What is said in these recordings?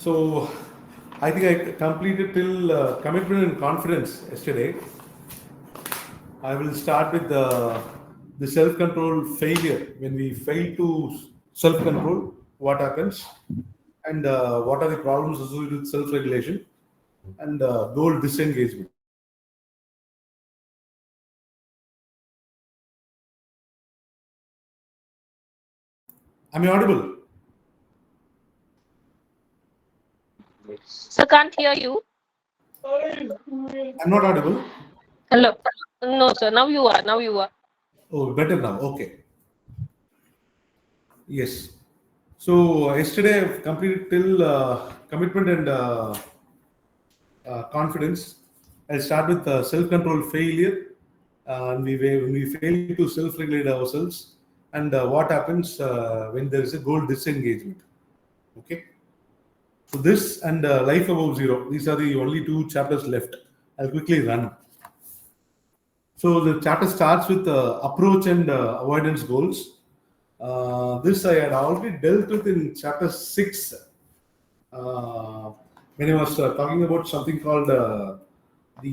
So I think I completed till commitment and confidence yesterday. I will start with the self-control failure. When we fail to self-control, what happens, and what are the problems associated with self-regulation, and goal disengagement. Am I audible? Sir, can't hear you. I'm not audible. Hello. No, sir. Now you are. Oh, better now. Okay. Yes. So yesterday I've completed till commitment and confidence. I'll start with self-control failure. And when we fail to self-regulate ourselves, and what happens when there is a goal disengagement. Okay. So this and life above zero. These are the only two chapters left. I'll quickly run. So the chapter starts with approach and avoidance goals. This I had already dealt with in chapter 6 when I was talking about something called the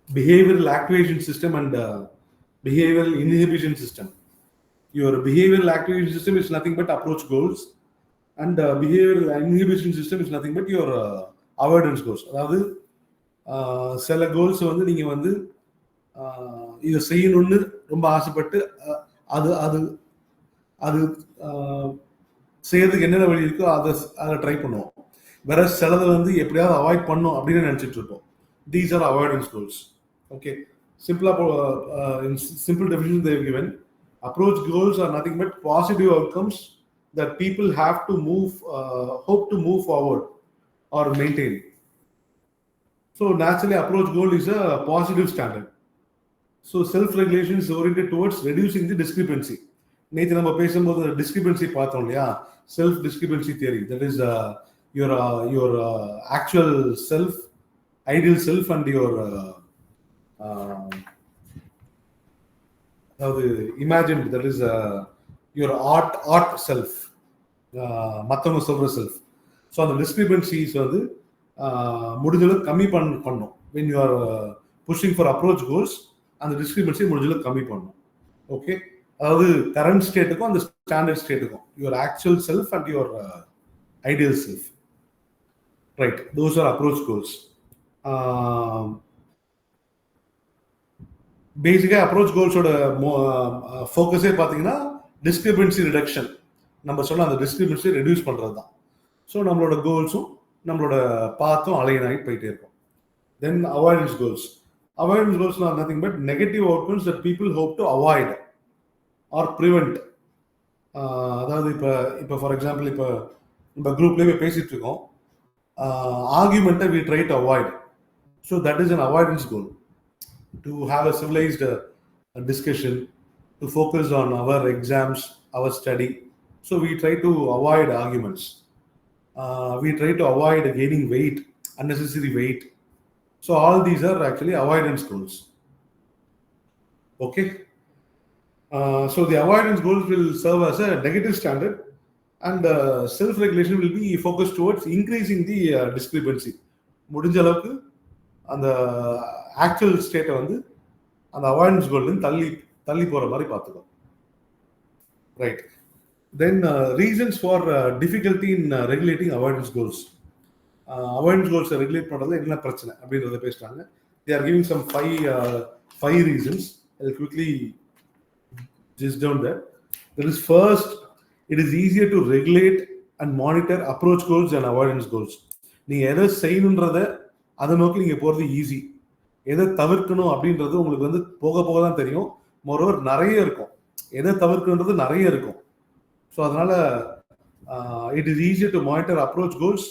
behavioral activation system and behavioral inhibition system. Your behavioral activation system is nothing but approach goals, and behavioral inhibition system is nothing but your avoidance goals. அதாவது சில goals வந்து நீங்க வந்து இதை செய்யணும்னு ரொம்ப ஆசைப்பட்டு அது அது அது செய்யறதுக்கு என்னென்ன வழி இருக்கோ அதை ட்ரை பண்ணுவோம். வேற சிலதை வந்து எப்படியாவது அவாய்ட் பண்ணும் அப்படின்னு நினைச்சிட்டு இருப்போம். These are avoidance goals. Okay, simple definition they have given. Approach goals are nothing but positive outcomes that people have to hope to move forward or maintain. So naturally, approach goal is a positive standard. So self-regulation is oriented towards reducing the discrepancy. நேற்று நம்ம பேசும்போது discrepancy பார்த்தோம் இல்லையா, self discrepancy theory. That is your actual self, ideal self, and your imagined, that is your art self, மற்றவங்க சொல்ற self. So அந்த discrepancies வந்து முடிஞ்சளவுக்கு கம்மி பண்ணும். when you are pushing for approach goals, அந்த டிஸ்கிரிபன்சி முடிஞ்சளவுக்கு கம்மி பண்ணும். ஓகே, அதாவது கரண்ட் ஸ்டேட்டுக்கும் அந்த ஸ்டாண்டர்ட் ஸ்டேட்டுக்கும், your actual self and your ideal self. Right, those are approach goals. பேசிக்காக அப்ரோச் கோல்ஸோட ஃபோக்கஸே பார்த்தீங்கன்னா டிஸ்கிரிபன்சி ரிடக்ஷன். நம்ம சொன்ன அந்த டிஸ்கிரிபன்சி ரெடியூஸ் பண்ணுறது தான். ஸோ நம்மளோட கோல்ஸும் நம்மளோட பாத்தும் அலைன் ஆகி போயிட்டே இருக்கும். Then avoidance goals. Avoidance goals are nothing but negative outcomes that people hope to avoid or prevent. அதாவது இப்போ ஃபார் எக்ஸாம்பிள் இப்போ நம்ம குரூப்லேயே பேசிட்டு இருக்கோம், ஆர்கியூமெண்ட்டை we try to avoid. So that is an avoidance goal. To have a civilized discussion, to focus on our exams, our study. So we try to avoid arguments. We try to avoid gaining weight, unnecessary weight. So all these are actually avoidance goals. Okay. So the avoidance goals will serve as a negative standard, and self-regulation will be focused towards increasing the discrepancy. முடிஞ்ச அளவுக்கு அந்த actual ஸ்டேட்டை வந்து அந்த avoidance கோல்லேருந்து தள்ளி போகிற மாதிரி பார்த்துக்கோம். Right. Then reasons for difficulty in regulating avoidance goals. அவாய்டன்ஸ் கோல்ஸை ரெகுலேட் பண்ணுறது என்ன பிரச்சனை அப்படின்றத பேசுகிறாங்க. They are giving some five reasons. I will quickly just down that. That is, first, it is easier to regulate and monitor approach goals and avoidance goals. நீங்கள் எதை செய்யணுன்றத அதை நோக்கி நீங்கள் போகிறது ஈஸி. எதை தவிர்க்கணும் அப்படின்றது உங்களுக்கு வந்து போக போக தான் தெரியும். மோரோவர் நிறைய இருக்கும், எதை தவிர்க்கணுன்றது நிறைய இருக்கும். ஸோ அதனால it is easier to monitor approach goals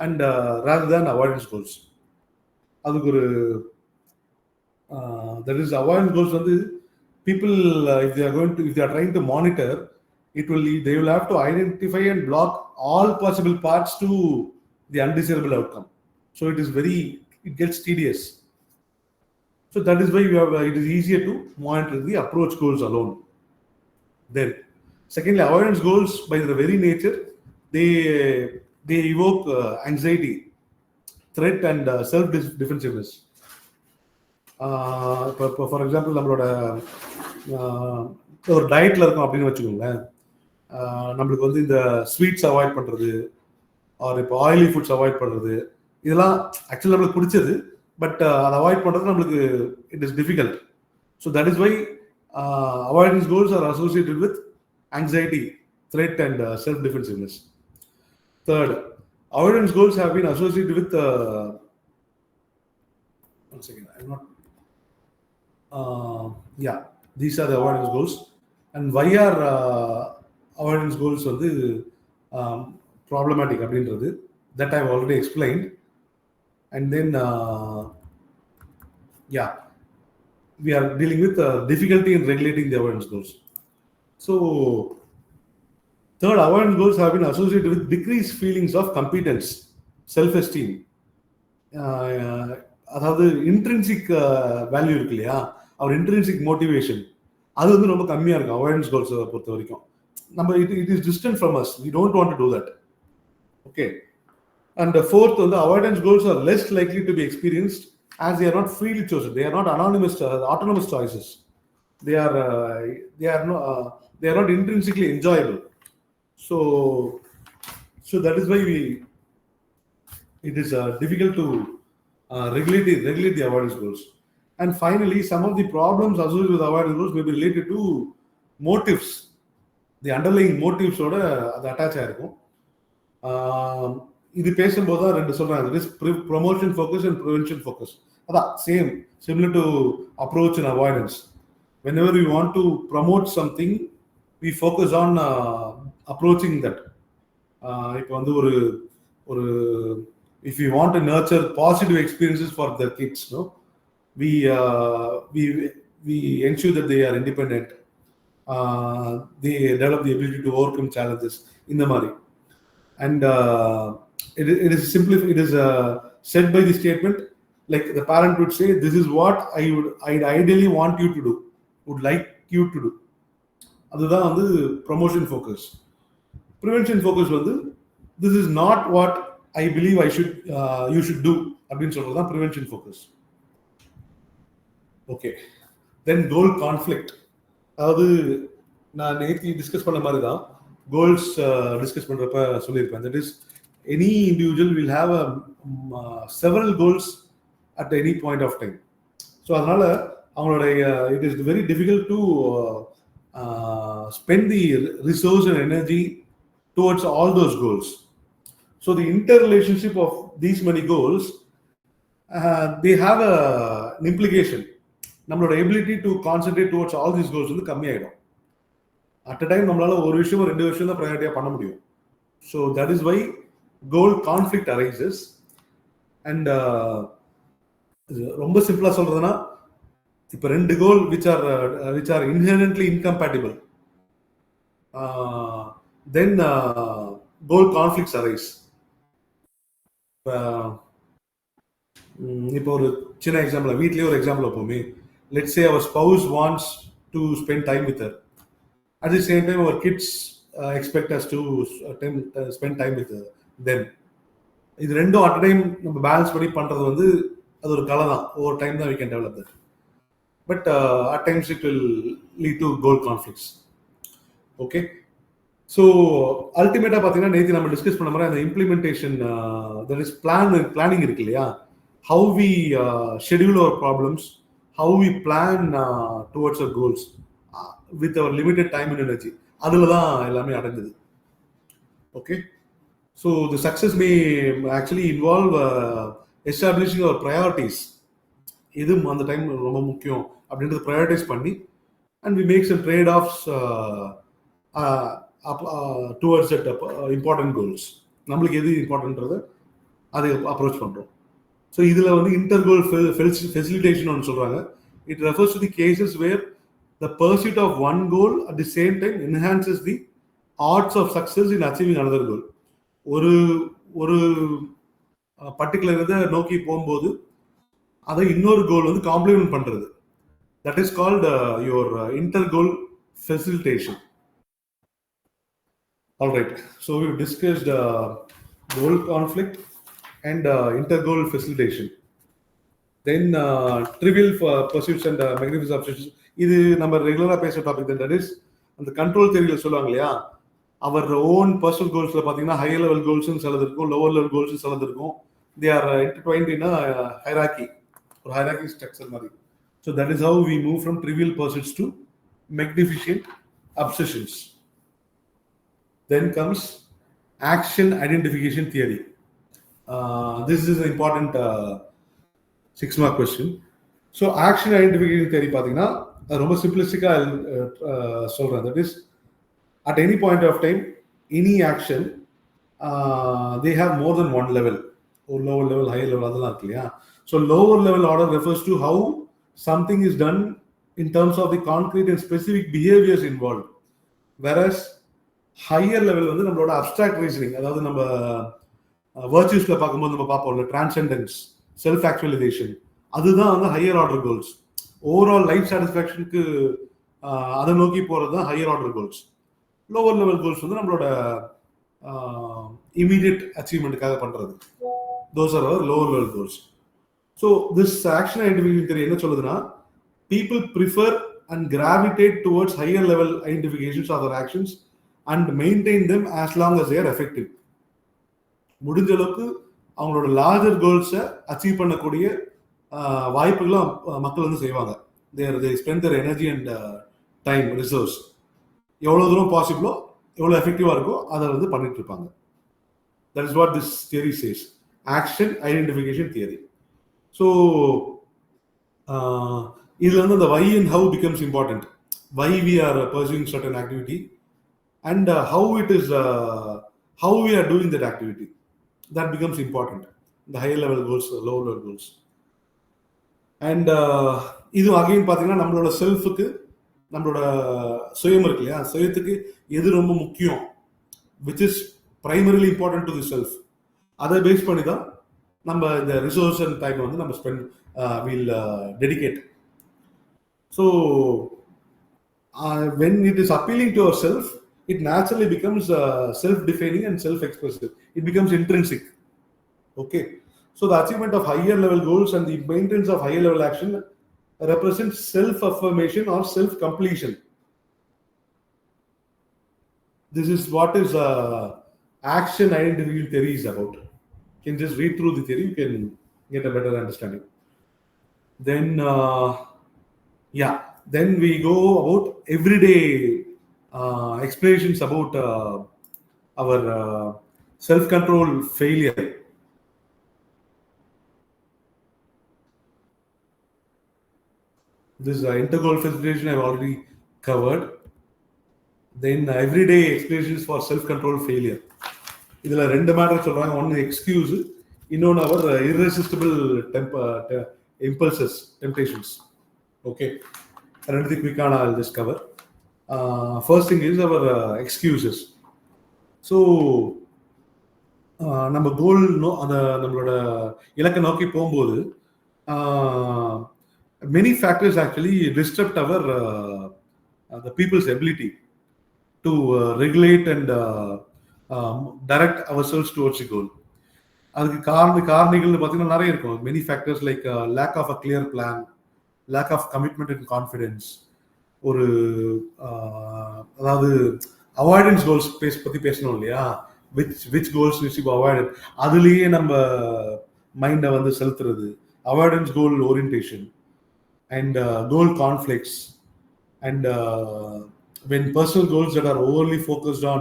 and rather than avoidance goals. அதுக்கு ஒரு தட் இஸ் அவாய்டன்ஸ் கோல்ஸ் வந்து people if they are trying to monitor, they will have to identify and block all possible paths to the undesirable outcome. So it gets tedious. So that is why it is easier to monitor the approach goals alone. Then secondly, avoidance goals by their very nature, they evoke anxiety, threat, and self-defensiveness. இப்போ for example நம்மளோட ஒரு டயட்டில் இருக்கும் அப்படின்னு வச்சுக்கோங்களேன். நம்மளுக்கு வந்து இந்த ஸ்வீட்ஸ் அவாய்ட் பண்ணுறது, ஆர் இப்போ ஆயிலி ஃபுட்ஸ் அவாய்ட் பண்ணுறது, இதெல்லாம் ஆக்சுவலி நம்மளுக்கு பிடிச்சது, பட் அதை அவாய்ட் பண்ணுறது நம்மளுக்கு it is difficult. So that is why avoidance goals are associated with anxiety, threat, and self-defensiveness. Third, avoidance goals have been associated with one second, I'm not these are the avoidance goals. And why are avoidance goals வந்து problematic அப்படின்றது that I've already explained. And then we are dealing with difficulty in regulating the avoidance goals. So third, avoidance goals have been associated with decreased feelings of competence, self-esteem. அதாவது intrinsic value இருக்கு இல்லையா, அவர் intrinsic motivation, அது வந்து ரொம்ப கம்மியாக இருக்கும் avoidance goals பொறுத்த வரைக்கும். நம்ம it is distant from us, we don't want to do that. Okay. And fourth வந்து avoidance goals are less likely to be experienced as they are not freely chosen, they are not autonomous choices, they are not intrinsically enjoyable. So that is why it is difficult to regulate the avoidance goals. And finally, some of the problems associated with avoidance goals may be related to motives, the underlying motives oda அது attach ஆயிருக்கும். இது பேசும்போது தான் ரெண்டு சொல்றாங்க, risk promotion focus and prevention focus. அதான் same, similar to approach and avoidance. whenever we want to promote something, we focus on approaching that. இப்போ வந்து ஒரு if we want to nurture positive experiences for the kids, no, we ensure that they are independent, they develop the ability to overcome challenges in the mari. And it is said by the statement, like the parent would say, this is what I ideally want you to do, would like you to do. அதுதான் வந்து promotion focus. Prevention focus வந்து this is not what I believe you should do அப்படின்னு சொல்றது தான் prevention focus. Okay. தென் கோல் conflict. அதாவது நான் நேற்று discuss பண்ண மாதிரி தான் கோல்ஸ் டிஸ்கஸ் பண்றப்ப சொல்லியிருப்பேன். That is any individual will have several goals at any point of time. So அதனால அவங்களுடைய it is very difficult to spend the resource and energy towards all those goals. So the interrelationship of these many goals, they have an implication. நம்மளோட ability to concentrate towards all these goals வந்து கம்மியாயிடும். At a time நம்மளால ஒரு விஷயம் ரெண்டு விஷயம் தான் ப்ரையாரிட்டியா பண்ண முடியும். So that is why goal conflict arises. And ரொம்ப சிம்பிளா சொல்றதுன்னா, இப்போ ரெண்டு கோல் which are inherently incompatible, then goal conflicts arise. இப்போ ஒரு சின்ன எக்ஸாம்பிள், வீட்லயே ஒரு example வைப்போமே. Let's say our spouse wants to spend time with her. At the same time, our kids expect us to spend time with them. இது ரெண்டும் at time நம்ம balance பண்ணி பண்றது வந்து அது ஒரு கலை தான். ஒவ்வொரு டைம் தான் we can develop that. But at times it will lead to goal conflicts. Okay. So ultimately பார்த்தீங்கன்னா நேற்று நம்ம டிஸ்கஸ் பண்ண மாதிரி அந்த இம்ப்ளிமெண்டேஷன், that is planning இருக்கு இல்லையா, how we schedule our problems, how we plan towards our goals with our limited time and energy, அதில் தான் எல்லாமே அடங்குது. Okay. So the success may actually involve establishing our priorities. எது அந்த time ரொம்ப முக்கியம் அப்படின்றது ப்ரையாரிட்டைஸ் பண்ணி, and we make some trade offs towards that important goals. நம்மளுக்கு எது இம்பார்ட்டன்ட்றதை அதை அப்ரோச் பண்ணுறோம். ஸோ இதில் வந்து இன்டர் கோல் ஃபெசிலிட்டேஷன் ஒன்று சொல்கிறாங்க. It refers to the cases where the pursuit of one goal at the same time enhances the odds of success in achieving another goal. ஒரு particular இதை நோக்கி போகும்போது அதை இன்னொரு கோல் வந்து காம்ப்ளிமெண்ட் பண்றது. That is called your inter goal facilitation. Alright. So we discussed goal conflict, and inter-goal facilitation. Then trivial pursuits and magnificent obsessions. இது நம்ம ரெகுலரா பேசுற டாபிக் தான். தட் இஸ் அந்த கண்ட்ரோல் தியரியில சொல்லுவாங்க இல்லையா, அவர் ஓன் பர்சனல் கோல்ஸ்ல பாத்தீங்கன்னா ஹையர் லெவல் கோல்ஸ் சிலது இருக்கும், லோவர் லெவல் கோல்ஸ் சிலது இருக்கும். They are intertwined in hierarchy, ஒரு ஹைரார்கி ஸ்ட்ரக்சர் மாதிரி. So that is how we move from trivial pursuits to magnificent obsessions. Then comes action identification theory. This is an important 6-mark question. So action identification theory பாத்தீங்கன்னா ரொம்ப சிம்பிளிஸ்டிக்கா சொல்றேன். That is, at any point of time, any action, they have more than one level, or lower level, higher level, அதெல்லாம் இருக்கு இல்லையா. So lower level order refers to how something is done in terms of the concrete and specific behaviors involved, whereas higher level வந்து நம்மளோட abstract reasoning, அதாவது நம்ம virtuesல பார்க்கும்போது நம்ம பார்ப்போம்ல, transcendence, self actualization, அதுதான் வந்து higher order goals. Overall life சாட்டிஸ்ஃபேக்ஷனுக்கு அதை நோக்கி போறது தான் higher order goals. Lower level goals வந்து நம்மளோட இமீடியட் அச்சீவ்மெண்ட்டுக்காக பண்றது. Those are our lower level goals. So this action identification theory என்ன சொல்லுதுன்னா, people prefer and gravitate towards higher level identifications of their actions and maintain them as long as they are effective. முடிஞ்ச அளவுக்கு அவங்களோட larger கோல்ஸை achieve பண்ணக்கூடிய வாய்ப்புகளும் மக்கள் வந்து செய்வாங்க. they spend their energy and time resource எவ்வளோ தூரம் பாசிபிளோ, எவ்வளோ எஃபெக்டிவாக இருக்கோ அதை வந்து பண்ணிட்டு இருப்பாங்க. That is what this theory says, action identification theory. So இதுல வந்து the why and how becomes important. Why we are pursuing certain activity and how it is, how we are doing that activity, that becomes important. The higher level goals, lower level goals. And இது again பார்த்தீங்கன்னா நம்மளோட செல்ஃபுக்கு, நம்மளோட சுயம் இருக்கு இல்லையா, சுயத்துக்கு எது ரொம்ப முக்கியம், which is primarily important to the self, அதை பேஸ் பண்ணி தான் நம்ம இந்த ரிசோர்ஸ் அண்ட் டைம் வந்து நம்ம spend will dedicate. So when it is appealing to ourself, it naturally becomes self-defining and self-expressive. It becomes intrinsic. Okay. So the achievement of higher level goals and the maintenance of higher level action represents self-affirmation or self-completion. This is what is action identification theory is about. You can just read through the theory, you can get a better understanding. Then then we go about everyday explanations about our self-control failure. This inter-goal facilitation I've already covered. Then everyday explanations for self-control failure. இதுல ரெண்டு matter சொல்றாங்க. ஒன்னு excuse, இன்னொன்னு அவர் irresistible impulses, temptations. Okay, ரெண்டுத்துக்கு குயிக்கான I'll just cover. First thing is our excuses. So நம்ம கோல் அந்த நம்மளோட இலக்கை நோக்கி போகும்போது many factors actually disrupt our the people's ability to regulate and direct ourselves towards the goal. அதுக்கு காரணிகள் பார்த்தீங்கன்னா நிறைய இருக்கும். many factors like lack of a clear plan, lack of commitment and confidence, ஒரு அதாவது அவாய்டன்ஸ் கோல்ஸ் பத்தி பேசணும் இல்லையா, which goals needs to be avoided, அதுலயே நம்ம மைண்டை வந்து செலுத்துறது, avoidance goal orientation and goal conflicts, and when personal goals that are overly focused on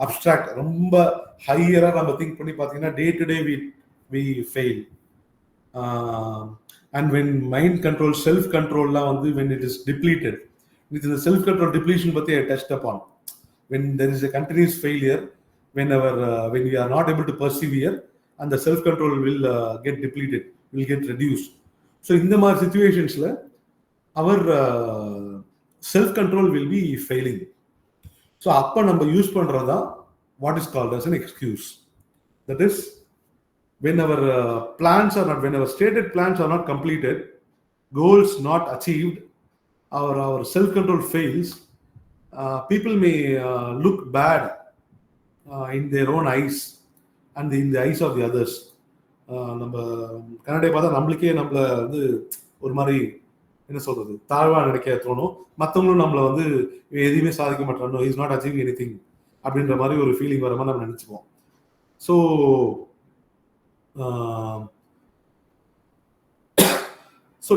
abstract, ரொம்ப ஹையரா நம்ம திங்க் பண்ணி பார்த்தீங்கன்னா day to day we fail. And when mind control, self control வந்து when it is depleted, with the self control depletion பத்தி I touched upon, when there is a continuous failure, when we are not able to persevere, and the self control will get depleted, will get reduced. So இந்த மாதிரி சிச்சுவேஷன்ஸ்ல our self control will be failing. So அப்ப நம்ம use பண்றதா what is called as an excuse. That is, when our plans are not, when our stated plans are not completed, goals not achieved, our self control fails, people may look bad in their own eyes, and in the eyes of the others. நம்ம கன்னடை பார்த்தா நம்மளுக்கே நம்மளை வந்து ஒரு மாதிரி என்ன சொல்றது தாழ்வா நினைக்க தோணும். மற்றவங்களும் நம்மளை வந்து எதுவுமே சாதிக்க மாட்டானோ, is not achieving anything அப்படின்ற மாதிரி ஒரு ஃபீலிங் வர மாதிரி நம்ம நினைச்சுப்போம். So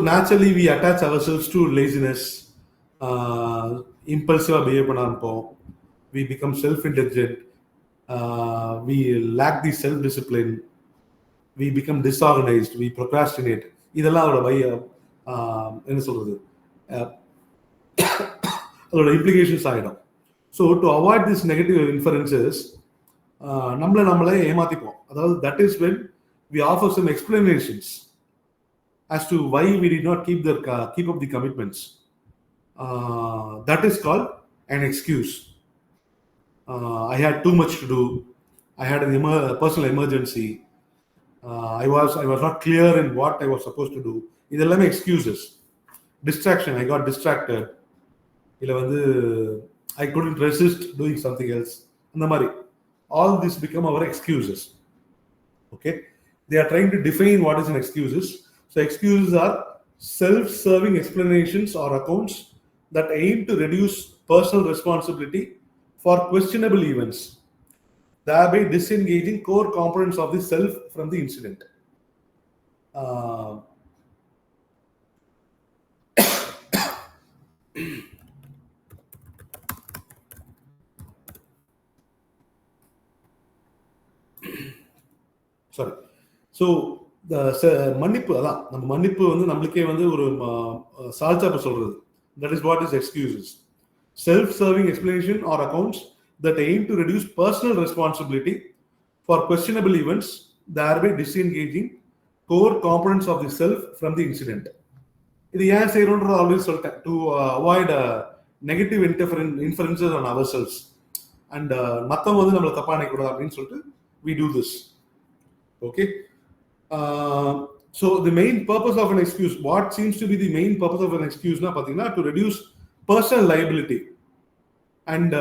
naturally we attach ourselves to laziness, impulsive behave பண்ண ஆரம்பிப்போம். We become self-indulgent, we lack the self-discipline, we become disorganized, we procrastinate. இதெல்லாம் அதோட என்ன சொல்றது அதோட இம்ப்ளிகேஷன்ஸ் ஆகிடும். So to avoid this negative inferences நம்மளே ஏமாத்திப்போம். அதாவது that is when we offer some explanations as to why we did not keep up the commitments. That is called an excuse. I had too much to do. I had a personal emergency. I was not clear in what I was supposed to do. இதெல்லாமே excuses. Distraction, I got distracted. இல்ல வந்து I couldn't resist doing something else. அந்த மாதிரி all this become our excuses. Okay, they are trying to define what is an excuses. So excuses are self-serving explanations or accounts that aim to reduce personal responsibility for questionable events, thereby disengaging core components of the self from the incident. Sorry. So மன்னிப்பு, அதான் நம்ம மன்னிப்பு வந்து நம்மளுக்கே வந்து ஒரு சால்சாப்ப சொல்றது. That is what is excuses. Self-serving explanation or accounts that aim to reduce personal responsibility for questionable events, thereby disengaging core components of the self from the incident. இது ஏன் செய்யறோம்ன்றது ஆல்ரெடி சொல்லிட்டேன். To avoid negative inferences on ourselves and மற்றவங்க வந்து நம்மளை தப்பா நினைக்கூடாது அப்படின்னு சொல்லிட்டு we do this. Okay. So the main purpose of an excuse, what seems to be the main purpose of an excuse na pathina, to reduce personal liability and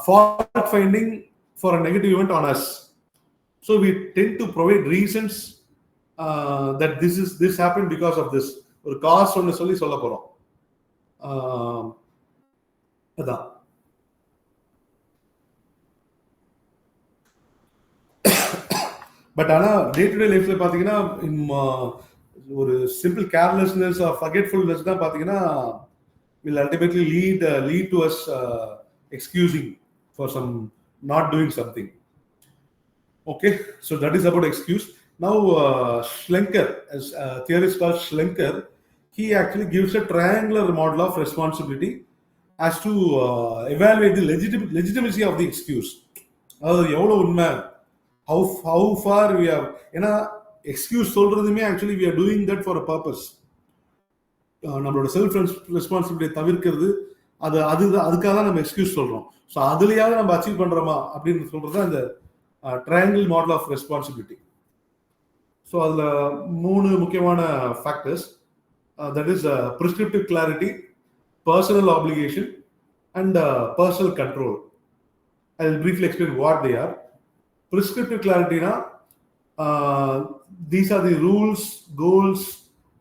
fault finding for a negative event on us. So we tend to provide reasons that this happened because of this. ஒரு cos ஒன்னு சொல்லி சொல்ல போறோம். அதான் but ஆனால் day to day லைஃப்ல பார்த்தீங்கன்னா ஒரு சிம்பிள் கேர்லெஸ்னஸ் ஆர் ஃபர்கெட்ஃபுல்னஸ் தான் பார்த்தீங்கன்னா will ultimately lead to us excusing for some not doing something. Okay, so that is about excuse. Now Schlenker, as theorist called Schlenker, he actually gives a triangular model of responsibility as to evaluate the legitimacy of the excuse. அதாவது எவ்வளவு உண்மை, how far we are. ஏன்னா excuse சொல்றதுமே actually we are doing that for a purpose. நம்மளோட self responsibility தவிர்க்கிறது அதுக்காக தான் நம்ம எக்ஸ்கியூஸ் சொல்றோம். ஸோ அதுலயாவது நம்ம அச்சீவ் பண்றோமா அப்படின்னு சொல்றது அந்த triangle model of responsibility. So அதுல 3 முக்கியமான factors, that is prescriptive clarity, personal application and personal control. I will briefly explain what they are. Prescriptive clarity na, these are the rules, goals,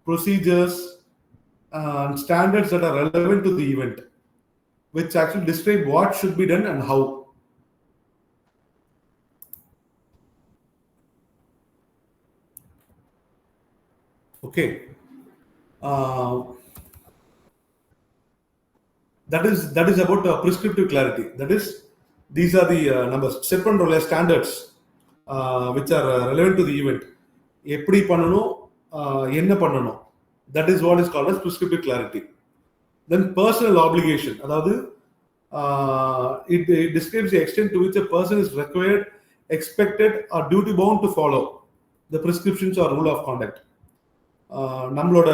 procedures and standards that are relevant to the event, which actually describe what should be done and how. Okay, that is about prescriptive clarity. That is, these are the numbers set பண்றோம்ல standards which are relevant to the event. எப்படி பண்ணணும், என்ன பண்ணணும், that is what is called as prescriptive clarity. Then personal obligation, அதாவது it describes the extent to which a person is required, expected or duty bound to follow the prescriptions or rule of conduct. நம்மளோட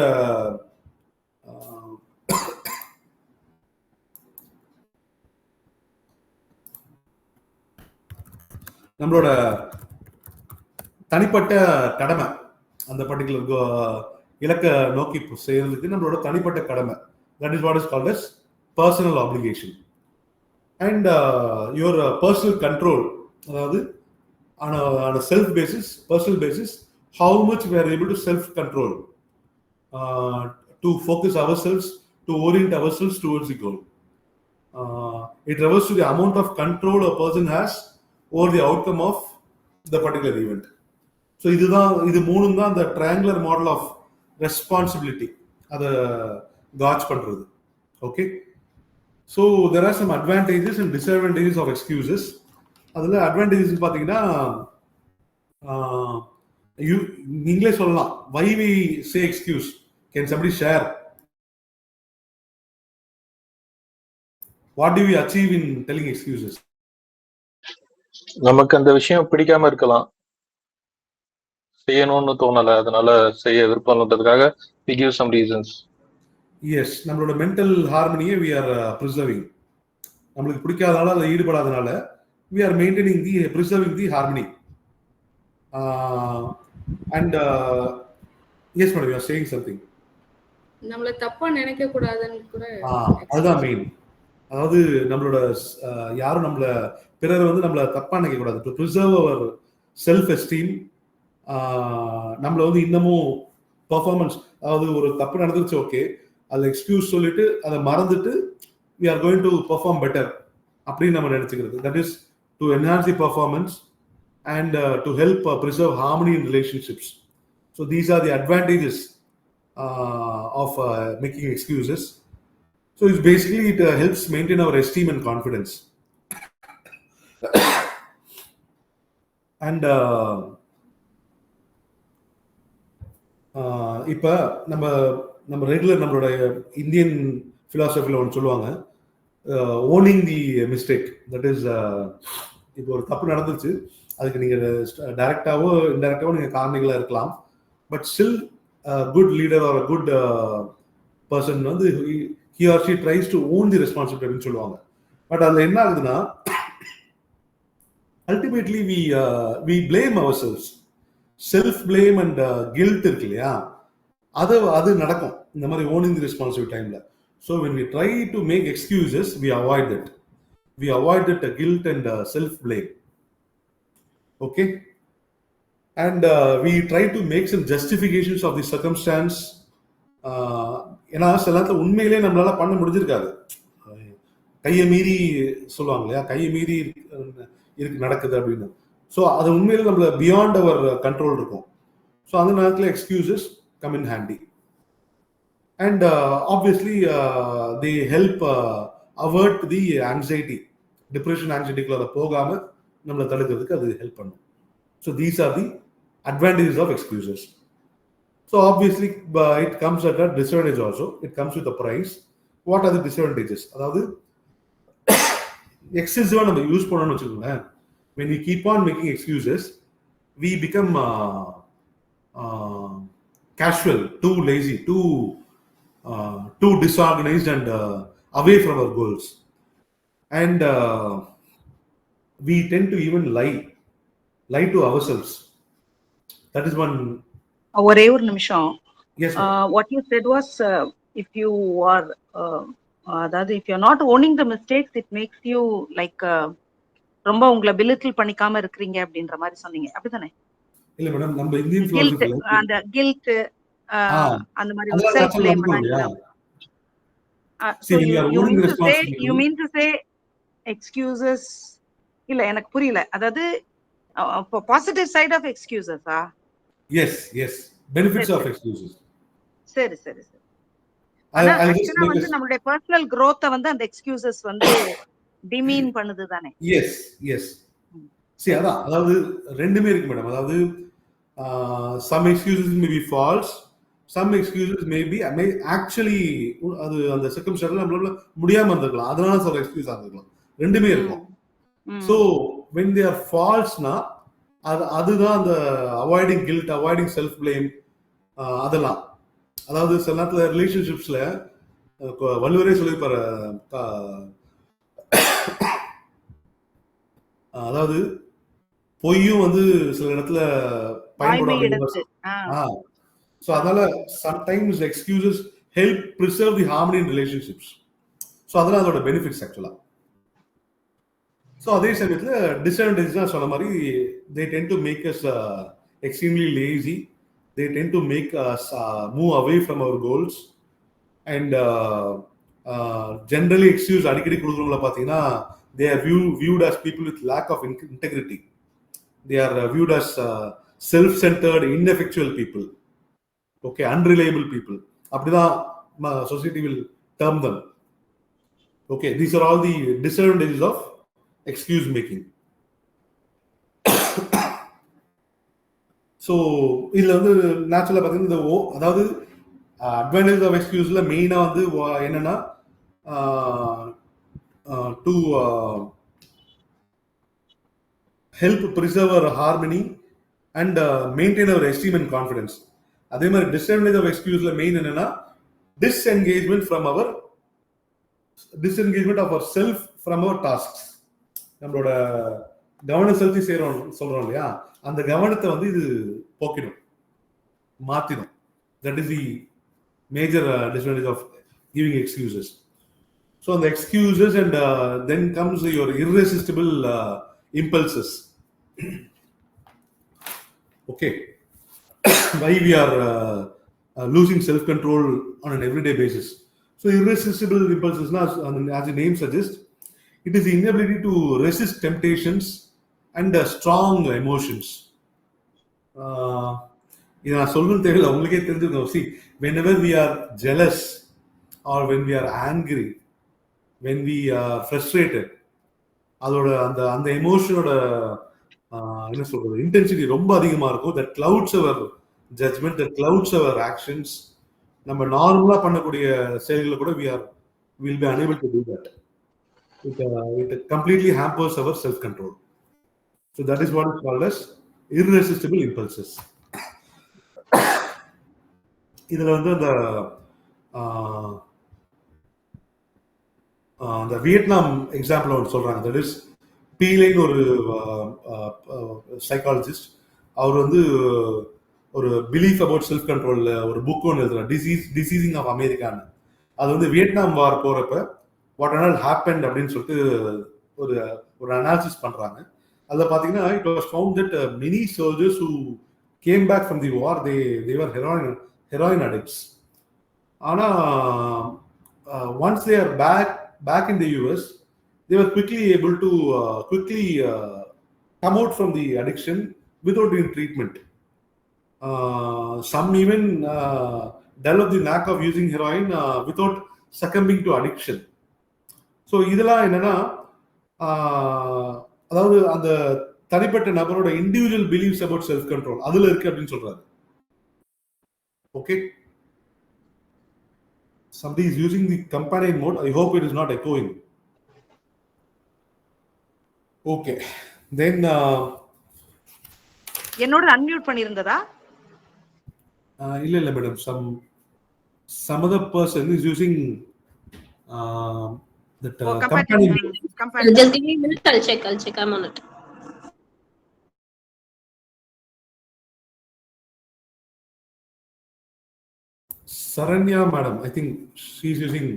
நம்மளோட தனிப்பட்ட கடமை, அந்த particular இலக்க நோக்கி செய்யறதுக்கு நம்மளோட தனிப்பட்ட கடமை, that is what is called as personal obligation. And your personal control, அதாவது on a self basis, personal basis, how much we are able to self-control, to focus ourselves, to orient ourselves towards the goal. It refers to the amount of control a person has over the outcome of the particular event. So இது மூணும் தான் அந்த triangular model of responsibility அதை catch பண்ணுறது. Okay, so there are some advantages and disadvantages of excuses. அதில் advantages பார்த்தீங்கன்னா, நீங்களே சொல்லலாம், why we say excuse. Can somebody share what do we achieve in telling excuses? நமக்கு அந்த விஷயம் பிடிக்காம இருக்கலாம், செய்யணும்னு தோணல, அதனால செய்ய விருப்பம்ன்றதுக்காக we give some reasons. Yes, நம்மளோட மென்டல் ஹார்மனியை we are preserving. நம்மளுக்கு பிடிக்காதனால, அதில் ஈடுபடாதனால we are maintaining the preserving the harmony. And yes madam, you are saying something. நம்மள தப்பா நினைக்க கூடாதுன்னு கூட அதுதான் மெயின். அதாவது நம்மளோட யாரும் நம்மள பிறர் வந்து நம்மள தப்பா நினைக்க கூடாது. To preserve our self esteem. நம்மள வந்து இன்னமும் பர்ஃபார்மன்ஸ், அதாவது ஒரு தப்பு நடந்துருச்சு, ஓகே, அதில் எக்ஸ்கியூஸ் சொல்லிட்டு அதை மறந்துட்டு we are going to perform better அப்படின்னு நம்ம நினைச்சுக்கிறது. That is to enhance the performance and to help preserve harmony in relationships. So these are the advantages of making excuses. So it's basically, it helps maintain our esteem and confidence. And இப்போ நம்ம regular நம்மளோட Indian ஃபிலாசபியில் ஒன்று சொல்லுவாங்க, owning the mistake. That is, இப்போ ஒரு தப்பு நடந்துச்சு, அதுக்கு நீங்கள் டைரக்டாவோ இன்டைரக்டாவோ நீங்கள் காரணிகளாக இருக்கலாம், but still good leader are good person வந்து he or she tries to own the responsibility அப்படின்னு சொல்லுவாங்க. பட் அதில் என்ன ஆகுதுன்னா, ultimately we blame ourselves. Self blame and guilt இருக்கு இல்லையா, அது நடக்கும் இந்த மாதிரி ஓனிங் தி ரெஸ்பான்சிபிலிட்டி டைம்ல. So when we try to make excuses, we avoid that guilt and self blame. Okay, and we try to make some justifications of the circumstance. ஏன்னா சில நேரத்தில் உண்மையிலே நம்மளால பண்ண முடிஞ்சிருக்காது, கையை மீறி சொல்லுவாங்க இல்லையா, கையை மீறி இருக்கு நடக்குது அப்படின்னு. ஸோ அது உண்மையிலே நம்மள பியாண்ட் அவர் கண்ட்ரோல் இருக்கும். ஸோ அந்த நேரத்தில் excuses come in handy. And obviously they help avert the anxiety, depression, ஆங்ஸைட்டிக்குள்ள அதை போகாமல் நம்மளை தடுக்கிறதுக்கு அது ஹெல்ப் பண்ணும். So these are the advantages of excuses. So obviously it comes at a disadvantage also. It comes with a price. What are the disadvantages? அதாவது எக்ஸசிவா நம்ம use பண்ணணும்னு வச்சுக்கோங்களேன், when we keep on making excuses, we become casual, too lazy, too disorganized and away from our goals. And we tend to even lie to ourselves. That is one. ஒரே ஒரு நிமிஷம். Yes, what you said was, if you are அதாவது if you are not owning the mistakes, it makes you like ரொம்ப உங்களை பிலிட்டில் பண்ணிக்காம இருக்கீங்க அப்படின்ற மாதிரி சொன்னீங்க, அப்படிதானே? இல்ல மேடம், நம்ம இந்தியன் philosophy அந்த கில்ட் அந்த மாதிரி ஒரு self blame you mean to say excuses இல்ல, எனக்கு புரியல. அதாவது பாசிட்டிவ் சைடு ஆஃப் எக்ஸ்கியூசஸா? yes, benefits of excuses. சரி. ஆனா ஆக்சுவலா வந்து நம்மளுடைய பர்சனல் growth வந்து அந்த எக்ஸ்கியூசஸ் வந்து டிமீன் பண்ணுது தானே? yes. See, அதாவது ரெண்டுமே இருக்கு மேடம். அதாவது some excuses may be false, some excuses may actually அது அந்த சர்க்கம்ஸ்டான்ஸ்ல நம்மளால முடியாம இருந்திருக்கலாம், அதனால சொல்ற எக்ஸ்கியூஸா இருந்திருக்கலாம். ரெண்டுமே இருக்கும். So when they are false na, அதுதான் அந்த avoiding guilt, avoiding self blame, அதெல்லாம். அதாவது சில நேரத்தில் ரிலேஷன்ஷிப்ஸ்ல வள்ளுவரே சொல்லியிருப்பாரு, அதாவது பொய்யும் வந்து சில இடத்துல பயன்படும். ஸோ அதனால சம்டைம்ஸ் எக்ஸ்கியூசஸ் ஹெல்ப் ப்ரிசர்வ் தி ஹார்மனி இன் ரிலேஷன்ஷிப்ஸ். ஸோ அதெல்லாம் அதோட பெனிஃபிட்ஸ் ஆக்சுவலா. ஸோ அதே சமயத்தில் டிஸ்அட்வான்டேஜ் தான் சொன்ன மாதிரி they tend to make us extremely lazy. They tend to make us move away from our goals. And generally excuse அடிக்கடி கொடுக்குறவங்கள பார்த்தீங்கன்னா they are viewed as people with lack of integrity. They are viewed as self-centered, ineffectual people. Okay, unreliable people. அப்படிதான் society will term them. Okay, these are all the disadvantages of excuse making. So இதில் வந்து நேச்சுரலாக பார்த்தீங்கன்னா அதாவது advantage of எக்ஸ்கியூஸில் மெயினாக வந்து என்னன்னா to help preserve our harmony and maintain our esteem and confidence. அதே மாதிரி டிஸ்அட்வான்டேஜ் ஆஃப் எக்ஸ்கியூஸில் மெயின் என்னன்னா disengagement of our self from our tasks. நம்மளோட கவனம் செலுத்தி சொல்றோம் இல்லையா, அந்த கவனத்தை வந்து இது போக்கிடும், மாத்திடும். That is the major disadvantage of giving excuses. So the excuses and then comes your irresistible impulses. Okay, why we are losing self-control on an everyday basis. So irresistible impulses, as the name suggests, it is the inability to resist temptations and strong emotions. இது நான் சொல்லணும் தெரியல, உங்களுக்கே தெரிஞ்சுக்கணும். See, whenever we are jealous or when we are angry, when we are frustrated, அதோட அந்த எமோஷனோட என்ன சொல்றது இன்டென்சிட்டி ரொம்ப அதிகமா இருக்கும். that clouds our judgment, that clouds our actions. நம்ம நார்மலா பண்ணக்கூடிய செயல்களை கூட we'll be unable to do that. It completely hampers our self-control. So that is what is called as irresistible impulses. இதுல வந்து அந்த வியட்நாம் எக்ஸாம்பிள் ஒன்று சொல்றாங்க. தட் இஸ் பீலேன்னு ஒரு சைக்காலஜிஸ்ட். அவர் வந்து ஒரு பிலீஃப் அபவுட் செல்ஃப் கண்ட்ரோல்ல ஒரு புக் ஒன்று எழுதுறாரு, டிசீசிங் ஆஃப் அமெரிக்கான்னு. அது வந்து வியட்நாம் வார் போறப்ப வாட் ஆல் ஹேப்பன் அப்படின்னு சொல்லிட்டு ஒரு அனாலிசிஸ் பண்றாங்க. அதில் பார்த்தீங்கன்னா it was found that many soldiers who came back from the war they were heroin addicts. ஆனால் once they are back in the US, they were quickly able to come out from the addiction without doing treatment. Some even develop the knack of using heroin without succumbing to addiction. So இதெல்லாம் என்னன்னா அதாவது அந்த தனிப்பட்ட நபரோட individual believes about self control அதுல இருக்கு அப்படின்னு சொல்றாரு. Okay, somebody is using the companion mode. I hope it is not echoing. Okay, then என்னோட அன்மியூட் பண்ணிருந்ததா? இல்ல madam, some other person is using that companion. Just give me a minute, I'll check, I'm on it. Saranya madam, I think she's using.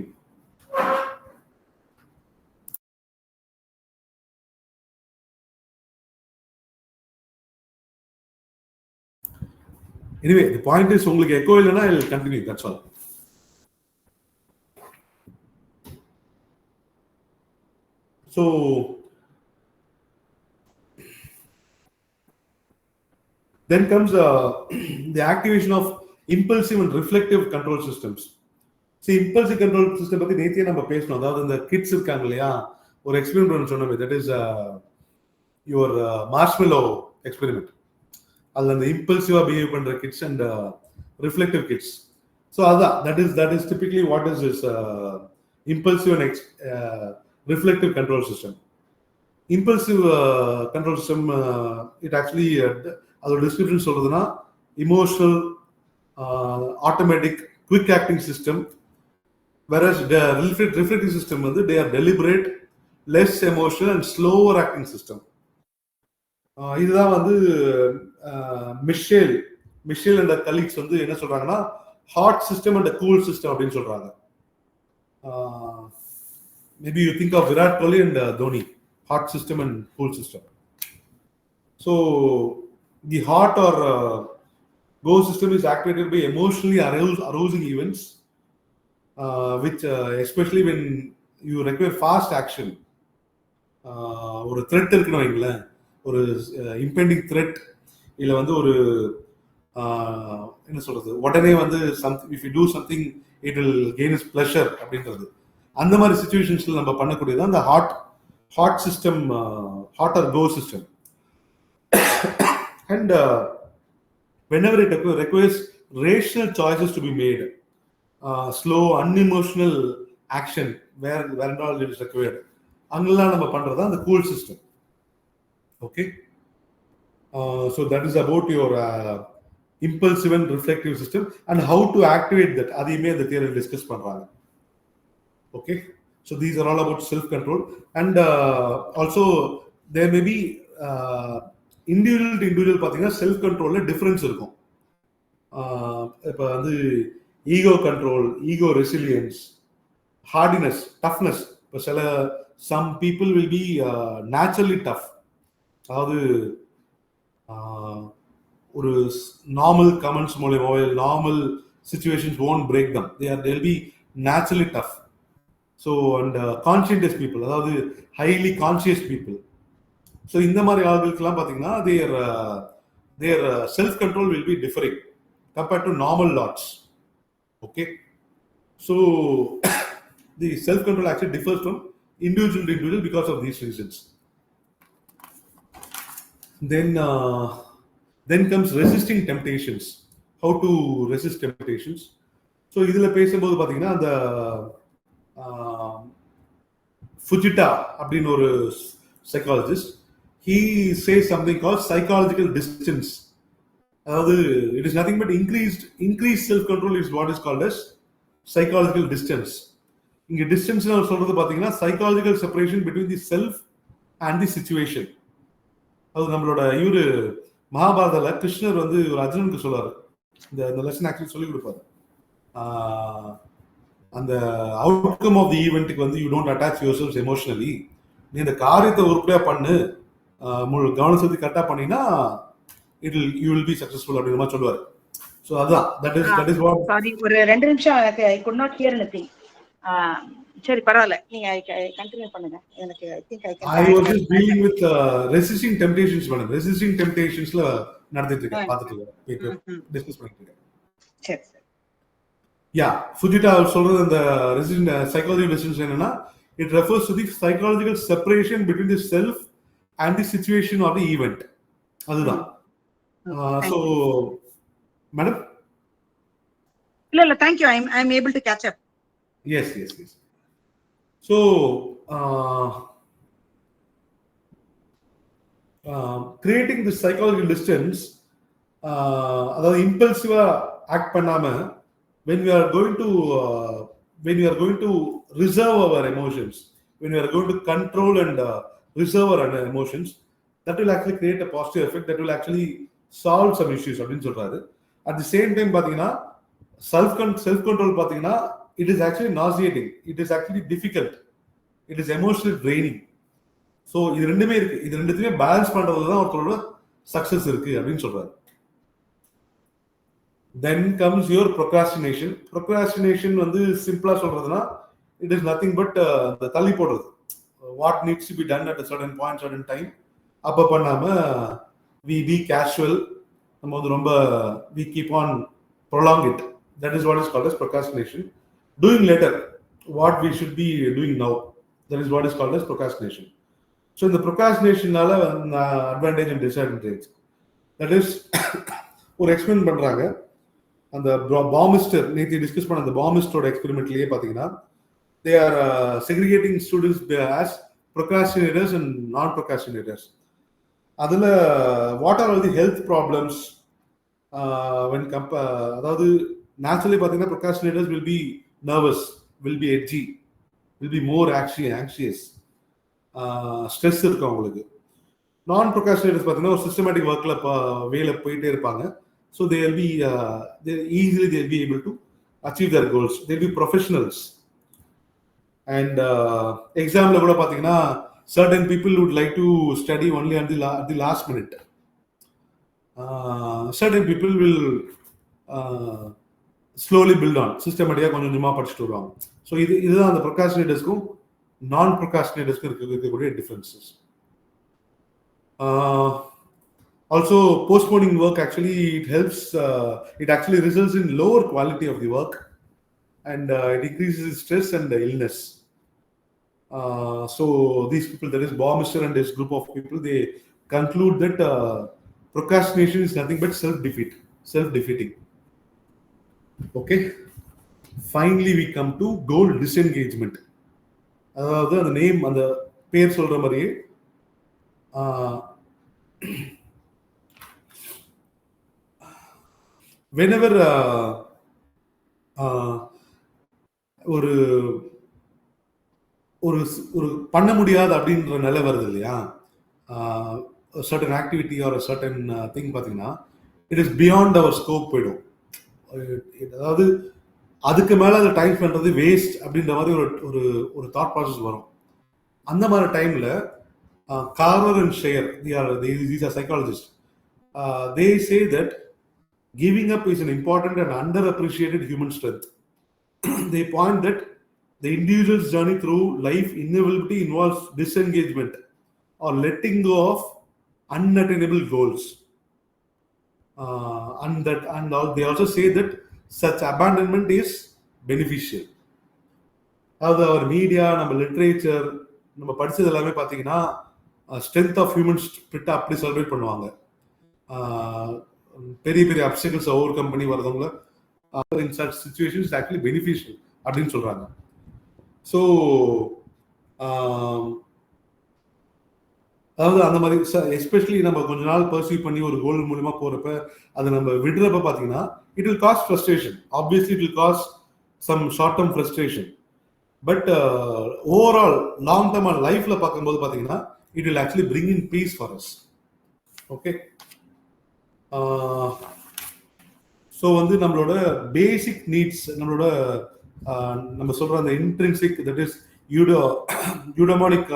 Anyway, the point is உங்களுக்கு echo இல்லைன்னா I will continue, that's all. So then comes the activation of impulsive and reflective control systems. See, impulsive control system பத்தி நேத்தியே நம்ம பேசணும். அதாவது இந்த kids இருக்காங்க இல்லையா, ஒரு எக்ஸ்பெரிமெண்ட் சொன்னோமே, that is your marshmallow experiment. அதுல அந்த இம்பல்சிவா பிஹேவ் பண்ற kids and reflective kids. So அதான் that is typically what is this impulsive and reflective control system. Impulsive control system, it actually அதோட டிஸ்கிரிப்ஷன் சொல்றதுன்னா emotional, automatic, quick acting system, whereas the reflective system வந்து they are deliberate, less emotional and slower acting system. இதுதான் வந்து Michel and colleagues வந்து என்ன சொல்றாங்கன்னா hot system and cool system அப்படின்னு சொல்றாங்க. Maybe you think of Virat Kohli and Dhoni. hot system and cool system. So the hot or go system is activated by emotionally arousing events, which especially when you require fast action. ஒரு thread இருக்குன்னு வைங்களேன், ஒரு impending thread, இல்லை வந்து ஒரு என்ன சொல்றது, உடனே வந்து if you do something it will gain is pleasure அப்படின்றது, அந்த மாதிரி சுச்சுவேஷன்ஸ்ல நம்ம பண்ணக்கூடியது அந்த hot system, hot or go system. And whenever it requires rational choices to be made, slow unemotional action where and all it is required, அங்கெல்லாம் நம்ம பண்றது அந்த cool system. Okay, so that is about your impulsive and reflective system and how to activate that. அதையுமே அந்த theory discuss பண்றாங்க. Okay, so these are all about self control. And also there may be individual to individual பார்த்தீங்கன்னா self கண்ட்ரோல்ல difference இருக்கும். இப்போ வந்து ego control, ego resilience, hardiness, toughness. இப்போ some people will be naturally tough, அதாவது ஒரு normal comments மூலயமா normal situations won't break them, they'll be naturally tough. So and conscious people, அதாவது ஹைலி கான்ஷியஸ் பீப்புள். ஸோ இந்த மாதிரி ஆளுகளுக்கெல்லாம் பார்த்தீங்கன்னா their self control will be differing compared to normal lots. Okay, so the self control actually differs from individual to individual because of these reasons. Then comes resisting temptations. How to resist temptations. So இதில் பேசும்போது பார்த்தீங்கன்னா அந்த Fujita அப்படின்னு ஒரு psychologist, he says something called psychological distance. அதாவது it is nothing but increased self control is what is called as psychological distance. இங்க distance சொல்றது பாத்தீங்கன்னா psychological separation between the self and the situation. அது நம்மளோட இவரு மகாபாரதத்துல கிருஷ்ணர் வந்து ஒரு அர்ஜுனனுக்கு சொல்றாரு, இந்த லெசன் ஆக்சுவலி சொல்லி கொடுப்பாரு. அந்த அவுட்கம் ஆஃப் தி ஈவெண்ட்டுக்கு வந்து you don't attach your self emotionally, நீ இந்த காரியத்தை உருப்படியா பண்ணு, கவனம் செலுத்தி கரெக்டா பண்ணினா you will be successful அப்படிங்கிற மாதிரி சொல்லுவாரு. ஸோ அதான் that is what. சாரி, ஒரு 2 நிமிஷம் I could not hear anything. சரி பரவாயில்ல, நீங்க கண்டினியூ பண்ணுங்க. எனக்கு I think I was just dealing with resisting temptations madam. resisting temptationsல நடந்துட்டு இருக்கேன், பார்த்துட்டு இருக்கேன், டிஸ்கஸ் பண்ணிட்டு இருக்கேன். சரி சரி. யா, ஃபுஜிட்டா சொல்றது அந்த ரெசிஸ்டன்ட் சைக்காலஜிக்கல் டிஸ்டன்ஸ் என்னன்னா, it refers to the psychological separation between the self and the situation or the event. அதுதான். So madam, இல்ல thank you, I am able to catch up. yes. So creating the psychological distance, அதாவது இம்பல்சிவா act பண்ணாம when we are going to reserve our emotions, when we are going to control and reserve our emotions, that will actually create a positive effect, that will actually solve some issues அப்படின்னு சொல்றாரு. At the same time பாத்தீங்கன்னா self control பாத்தீங்கன்னா it is actually nauseating, it is actually difficult, it is emotionally draining. so இது ரெண்டுமே இருக்கு, இது ரெண்டுத்தையுமே balance பண்றதுல தான் ஒருத்தரோட சக்சஸ் இருக்கு அப்படின்னு சொல்றாரு. Then comes your procrastination. Procrastination வந்து சிம்பிளா சொல்றதுன்னா it is nothing but the தள்ளி போடுறது, what needs to be done at a certain point, certain time, அப்ப பண்ணாம we be casual, நம்ம வந்து ரொம்ப we keep on prolong it. That is what is called as procrastination. Doing later what we should be doing now, that is what is called as procrastination. So in the procrastinationனால advantage and disadvantage, that is ஒரு explain பண்றாங்க. அந்த பாமிஸ்டர் நேற்று discuss பண்ண அந்த பாமிஸ்டரோட எக்ஸ்பெரிமெண்ட்லயே பாத்தீங்கன்னா they are segregating students as procrastinators and non-procrastinators. அதுல what are all the health problems when அதாவது naturally பாத்தீங்கன்னா procrastinators will be nervous, will be edgy, will be more anxious, stress இருக்கும் அவங்களுக்கு. non-procrastinators பாத்தீங்கன்னா ஒரு சிஸ்டமேட்டிக் ஒர்க்ல வேலை போயிட்டே இருப்பாங்க. So they will be they'll be able to achieve their goals. They'll be professionals. And example கூட பாத்தீங்கன்னா certain people would like to study only at the last minute. Certain people will slowly build on systematically கொஞ்சம் கொஞ்சமா படிச்சுட்டு வருவாங்க. So இதுதான் அந்த ப்ரொக்ராஸ்டினேட்டர்ஸ்க்கும் நான் ப்ரொக்ராஸ்டினேட்டர்ஸ்க்கும் இருக்கக்கூடிய differences. Also, postponing work actually it helps. It actually results in lower quality of the work, and it increases stress and illness. So these people, that is Baumeister and his group of people, they conclude that procrastination is nothing but self-defeating. Okay. Finally, we come to goal disengagement. அதாவது அந்த name, அந்த பேர் சொல்ற மாதிரியே whenever ஒரு ஒரு ஒரு பண்ண முடியாது அப்படின்ற நிலை வருது இல்லையா, certain activity or a certain thing பார்த்தீங்கன்னா it is beyond our scope போயிடும். அதாவது அதுக்கு மேலே அந்த டைம் பண்ணுறது வேஸ்ட் அப்படின்ற மாதிரி ஒரு ஒரு தாட் ப்ராசஸ் வரும். அந்த மாதிரி டைமில் corner and share, these are psychologists, they say that giving up is an important and underappreciated human strength. They point that the individual's journey through life inevitably involves disengagement or letting go of unattainable goals. And they also say that such abandonment is beneficial. அதாவது அவர் media, நம்ம literature, நம்ம படிச்சது எல்லாமே பார்த்தீங்கன்னா strength of human ஸ்பிரிட்டை அப்படி celebrate பண்ணுவாங்க. பெரிய பெரிய அப்டக்கிள்ஸ் ஓவர் கம் பண்ணி வரவங்கள in such situations is actually beneficial அப்படின்னு சொல்றாங்க. ஸோ அதாவது அந்த மாதிரி எஸ்பெஷலி நம்ம கொஞ்ச நாள் பர்சீவ் பண்ணி ஒரு கோல் மூலமா போறப்ப அதை நம்ம விடுறப்ப பார்த்தீங்கன்னா it will cause frustration. Obviously, it will cause some short-term frustration. But overall, long-term lifeல பார்க்கும்போது பார்த்தீங்கன்னா it will actually bring in peace for us. Okay. So வந்து நம்மளோட பேசிக் நீட்ஸ், நம்மளோட நம்ம சொல்ற அந்த இன்ட்ரின்சிக், தட் இஸ் யூடமானிக்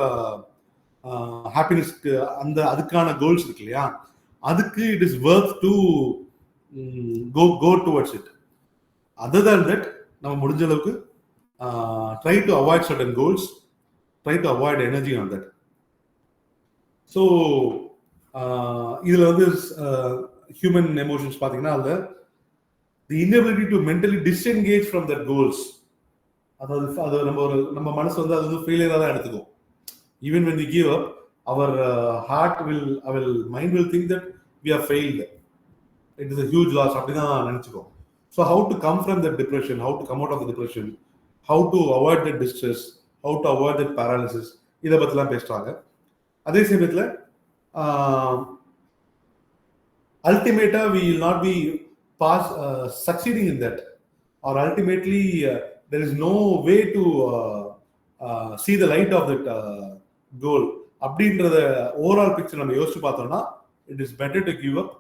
ஹாப்பினஸ்க்கு அந்த அதுக்கான கோல்ஸ் இருக்கு இல்லையா, அதுக்கு it is worth to go towards it. Other than that, நம்ம முடிஞ்ச அளவுக்கு try to avoid certain goals, try to avoid energy on that. So இதுல வந்து ஹியூமன் எமோஷன்ஸ் பார்த்தீங்கன்னா அதுல the inability to mentally disengage from that goals, அதாவது அது நம்ம மனசு வந்து அது வந்து ஃபெயிலியரா தான் எடுத்துக்கும். Even when we give up, our mind will think that we have failed. It is a huge loss அப்படிதான் நினைச்சுக்கோ. So how to come from that depression, how to come out of the depression, how to avoid that distress, how to avoid that paralysis, இதை பத்திலாம் பேசுறாங்க. அதே சமயத்துல ultimately we will not be succeeding in that, or ultimately there is no way to see the light of that goal அப்படின்றத overall picture நம்ம யோசிச்சு பார்த்தோம்னா it is better to give up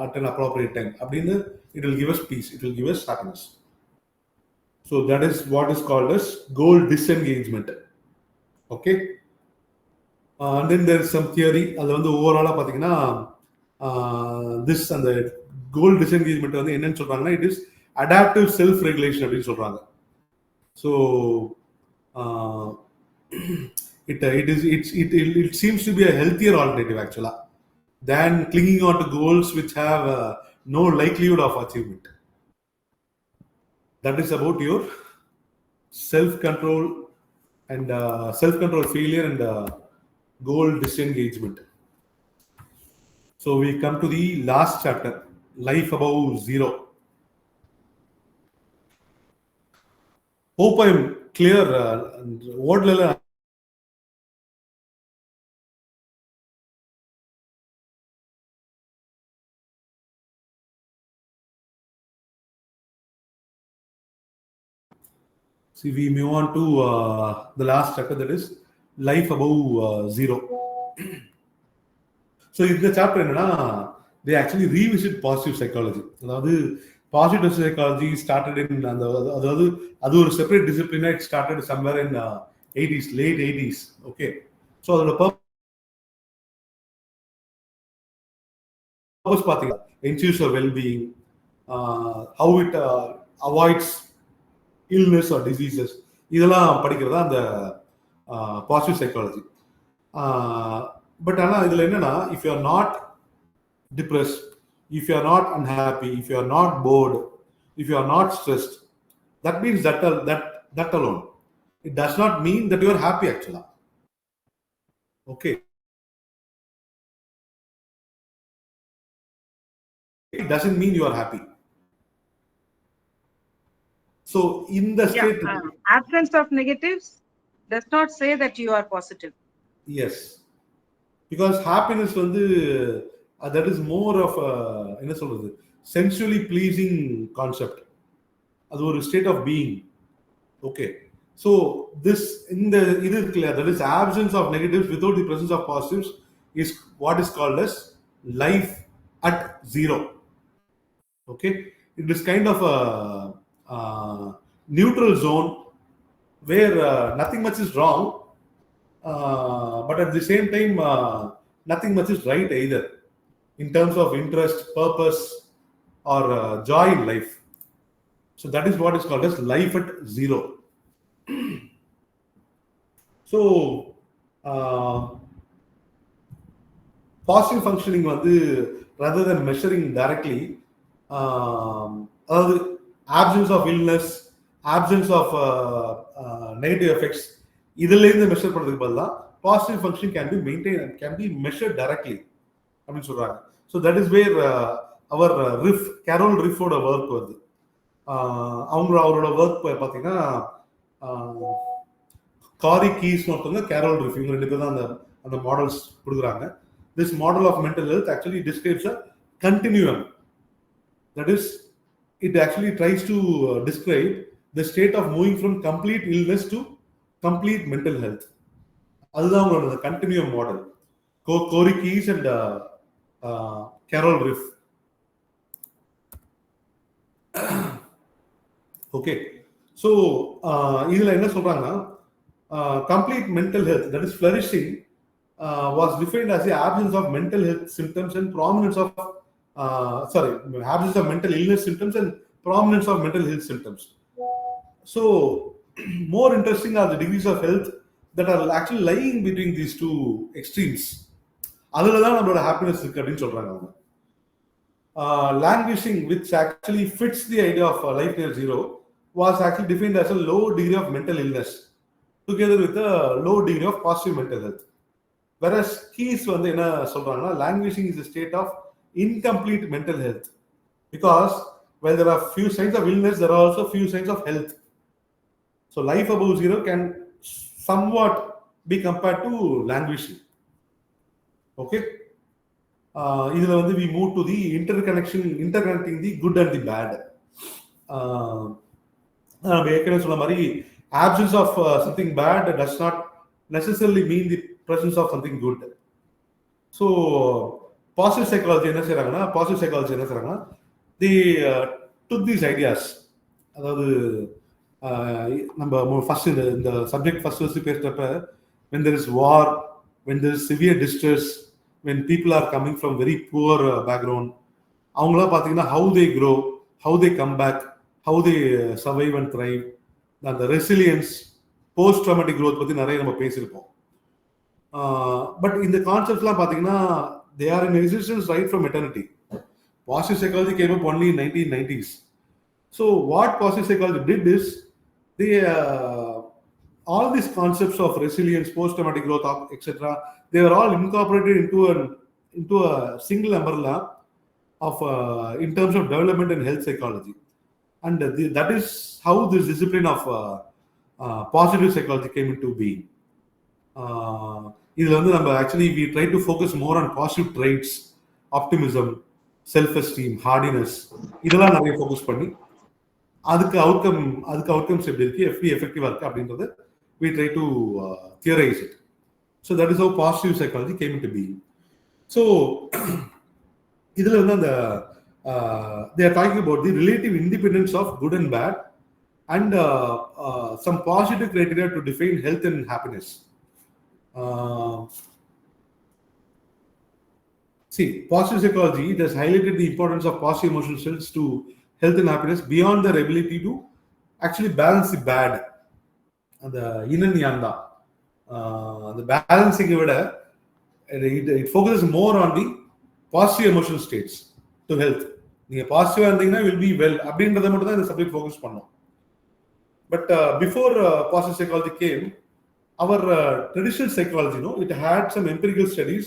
at an appropriate time அப்படின்னு it will give us peace, it will give us happiness. So that is what is called as goal disengagement. Okay. And then there is some theory, அது வந்து ஓவராலா பார்த்தீங்கன்னா this and the goal disengagement வந்து என்னன்னு சொல்றாங்கன்னா it is adaptive self regulation அப்படின்னு சொல்றாங்க. So it seems to be a healthier alternative actually than clinging on to goals which have no likelihood of achievement. That is about your self-control and self-control failure and goal disengagement. So we come to the last chapter, life above zero. Hope I'm clear. What level? See, we move on to the last chapter, that is life above zero. So இந்த chapter என்னன்னா, they actually revisit positive psychology. அதாவது positive psychology started in அதாவது அது ஒரு separate டிசிப்ளினா, it started somewhere in 80s, late 80s. Okay, so அதோட purpose பார்த்தீங்கன்னா ensures your well-being, how it avoids illness or diseases. இதெல்லாம் படிக்கிறதா அந்த பாசிட்டிவ் சைக்காலஜி. பட் ஆனால் இதில் என்னன்னா, if you are not depressed, if you are not unhappy, if you are not bored, if you are not stressed, that means that alone. It does not mean that you are happy actually. Okay. It doesn't mean you are happy. So in the state, absence of negatives does not say that you are positive. Yes, because happiness that is more of a என்ன சொல்றது, sensually pleasing concept. அது ஒரு state of being. Okay, so this in the இது இருக்குல்ல, that is absence of negatives without the presence of positives is what is called as life at zero. Okay, it is kind of a neutral zone where nothing much is wrong, but at the same time nothing much is right either in terms of interest, purpose, or joy in life. So that is what is called as life at zero. So positive functioning rather than measuring directly, absence of illness, absence of negative effects, இதுல இருந்து measure பண்றதுக்கு பதிலா positive function can be maintain and can be measured directly அப்படின்னு சொல்றாங்க. So that is where அவர் Carol ரிஃபோட work வருது. அவரோட ஒர்க் பார்த்தீங்கன்னா காரி கீஸ்னு ஒருத்தவங்க, கேரோல் ரிஃப், இவங்க ரெண்டு பேர் தான் அந்த மாடல்ஸ் கொடுக்குறாங்க. This model of mental health actually describes a continuum. That is, it actually tries to describe the state of moving from complete illness to complete mental health. அதுதான் உங்களோட continuum model. Corey Keyes and Carol Riff. Okay, so இதுல என்ன சொல்றாங்கன்னா, complete mental health, that is flourishing, was defined as the absence of mental health symptoms and prominence of absence of mental illness symptoms and prominence of mental health symptoms. So more interesting are the degrees of health that are actually lying between these two extremes. அதுல தான் நம்மளோட happiness இருக்கு அப்படின்னு சொல்றாங்க அவங்க. Languishing, which actually fits the idea of life near zero, was actually defined as a low degree of mental illness together with a low degree of positive mental health. Whereas Keys என்ன சொல்றாங்கன்னா, languishing is a state of incomplete mental health, because while there are few signs of illness, there are also few signs of health. So life above zero can somewhat be compared to languishing. Okay, இதுல we move to the interconnecting the good and the bad. நம்ம ஏற்கனவே சொன்ன மாதிரி absence of something bad does not necessarily mean the presence of something good. So positive psychology என்ன செய்றாங்கன்னா, they took these ideas. அதாவது நம்ம first இந்த subject first பேசுறப்ப, when there is war, when there is severe distress, when people are coming from very poor background, அவங்களா பார்த்தீங்கன்னா how they grow, how they come back, how they survive and thrive, அந்த resilience, post traumatic growth பத்தி நிறைய நம்ம பேசியிருப்போம். But இந்த கான்செப்ட்ஸ்லாம் பார்த்தீங்கன்னா they are in existence right from eternity. Positive psychology came up only in 1990s. So what positive psychology did is, they all these concepts of resilience, post-traumatic growth, etc., they were all incorporated into a single umbrella of in terms of development and health psychology, and that is how this discipline of positive psychology came into being. இதுல நம்ம actually we try to focus more on positive traits, optimism, self-esteem, hardiness, இதெல்லாம் நிறைய focus பண்ணி அதுக்கு outcomes எப்படி இருக்கு, எப்படி எஃபெக்டிவா இருக்கு அப்படின்றது we try to theorize it. So that is how positive psychology came into being. So இதுல அந்த they are talking about the relative independence of good and bad and some positive criteria to define health and happiness. See, positive psychology, it has highlighted the importance of positive emotional states to health and happiness beyond their ability to actually balance the bad. அந்த இனன் யான் தான் அந்த பேலன்சிங்கை விட it focuses more on the positive emotional states to health. நீங்க பாசிட்டிவா இருந்தீங்கன்னா will be well அப்படின்றத மட்டும் தான் இந்த சப்ஜெக்ட் ஃபோக்கஸ் பண்ணோம். But before positive psychology came, our traditional psychology, it had some empirical studies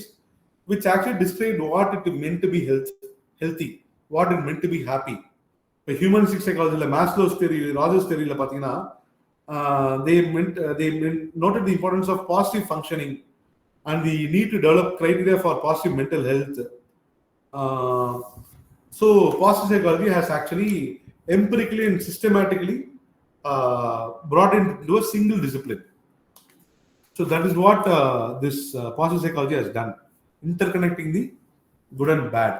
which actually described what it meant to be healthy, what it meant to be happy. The humanistic psychology, Maslow's theory, Rogers' theory, they noted the importance of positive functioning and the need to develop criteria for positive mental health. So positive psychology has actually empirically and systematically brought into a single discipline. So that is what this positive psychology has done, interconnecting the good and bad.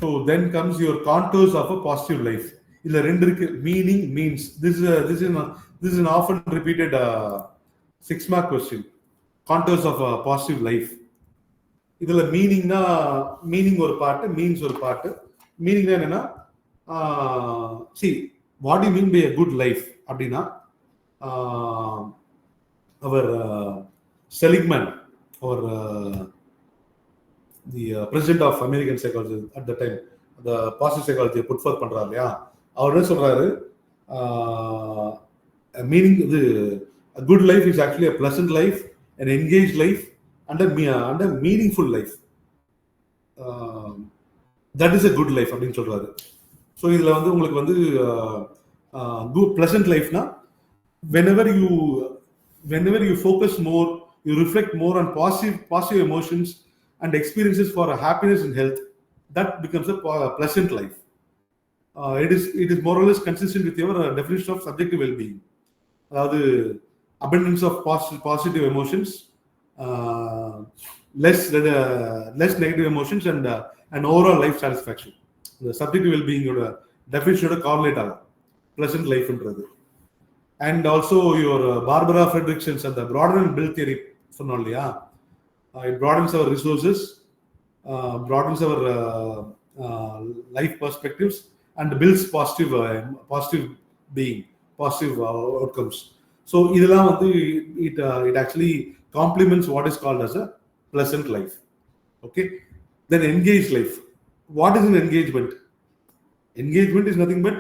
So then comes your contours of a positive life. Meaning, means. This is an often repeated 6-mark question. Contours of a positive life. இதுல meaning ஒரு part, means ஒரு part. Meaning என்னன்னா, see, what do you mean by a good life அப்படின்னா, our Seligman, or the president of American psychology at the time, the positive psychology put forth பண்றாரு இல்லையா, அவர் என்ன சொல்றாரு, meaning a good life is actually a pleasant life, an engaged life, and a meaningful life. That is a good life அப்படின்னு சொல்றாரு. So இதுல உங்களுக்கு good pleasant life na, whenever you focus more, you reflect more on positive emotions and experiences for happiness and health, that becomes a pleasant life. It is more or less consistent with your definition of subjective well-being. Abundance of positive emotions, less negative emotions, and overall life satisfaction. The subjective well-being definition correlate agum pleasant life என்றது. And also your Barbara Fredrickson and the broaden and build theory சொன்னோம் இல்லையா, it broadens our resources, broadens our life perspectives, and builds positive being, positive outcomes. So இதெல்லாம் it actually complements what is called as a pleasant life. Okay, then engaged life. What is an engagement? Engagement is nothing but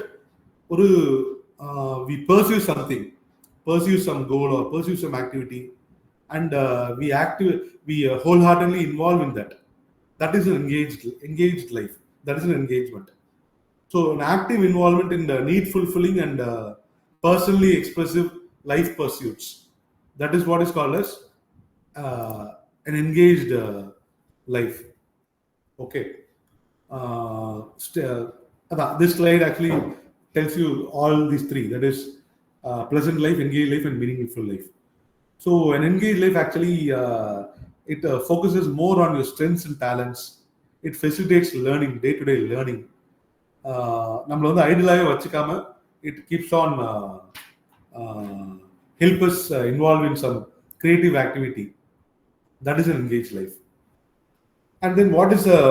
we pursue something, pursue some goal or pursue some activity, and we wholeheartedly involve in that. That is an engaged life. That is an engagement. So an active involvement in the need fulfilling and personally expressive life pursuits. That is what is called as an engaged life. Okay. This slide actually tells you all these three. That is pleasant life, engaged life, and meaningful life. So an engaged life actually it focuses more on your strengths and talents. It facilitates learning, day-to-day learning. நம்மள ஐடியலாவே வச்சுக்காம, it keeps on help us involve in some creative activity. That is an engaged life. And then what is a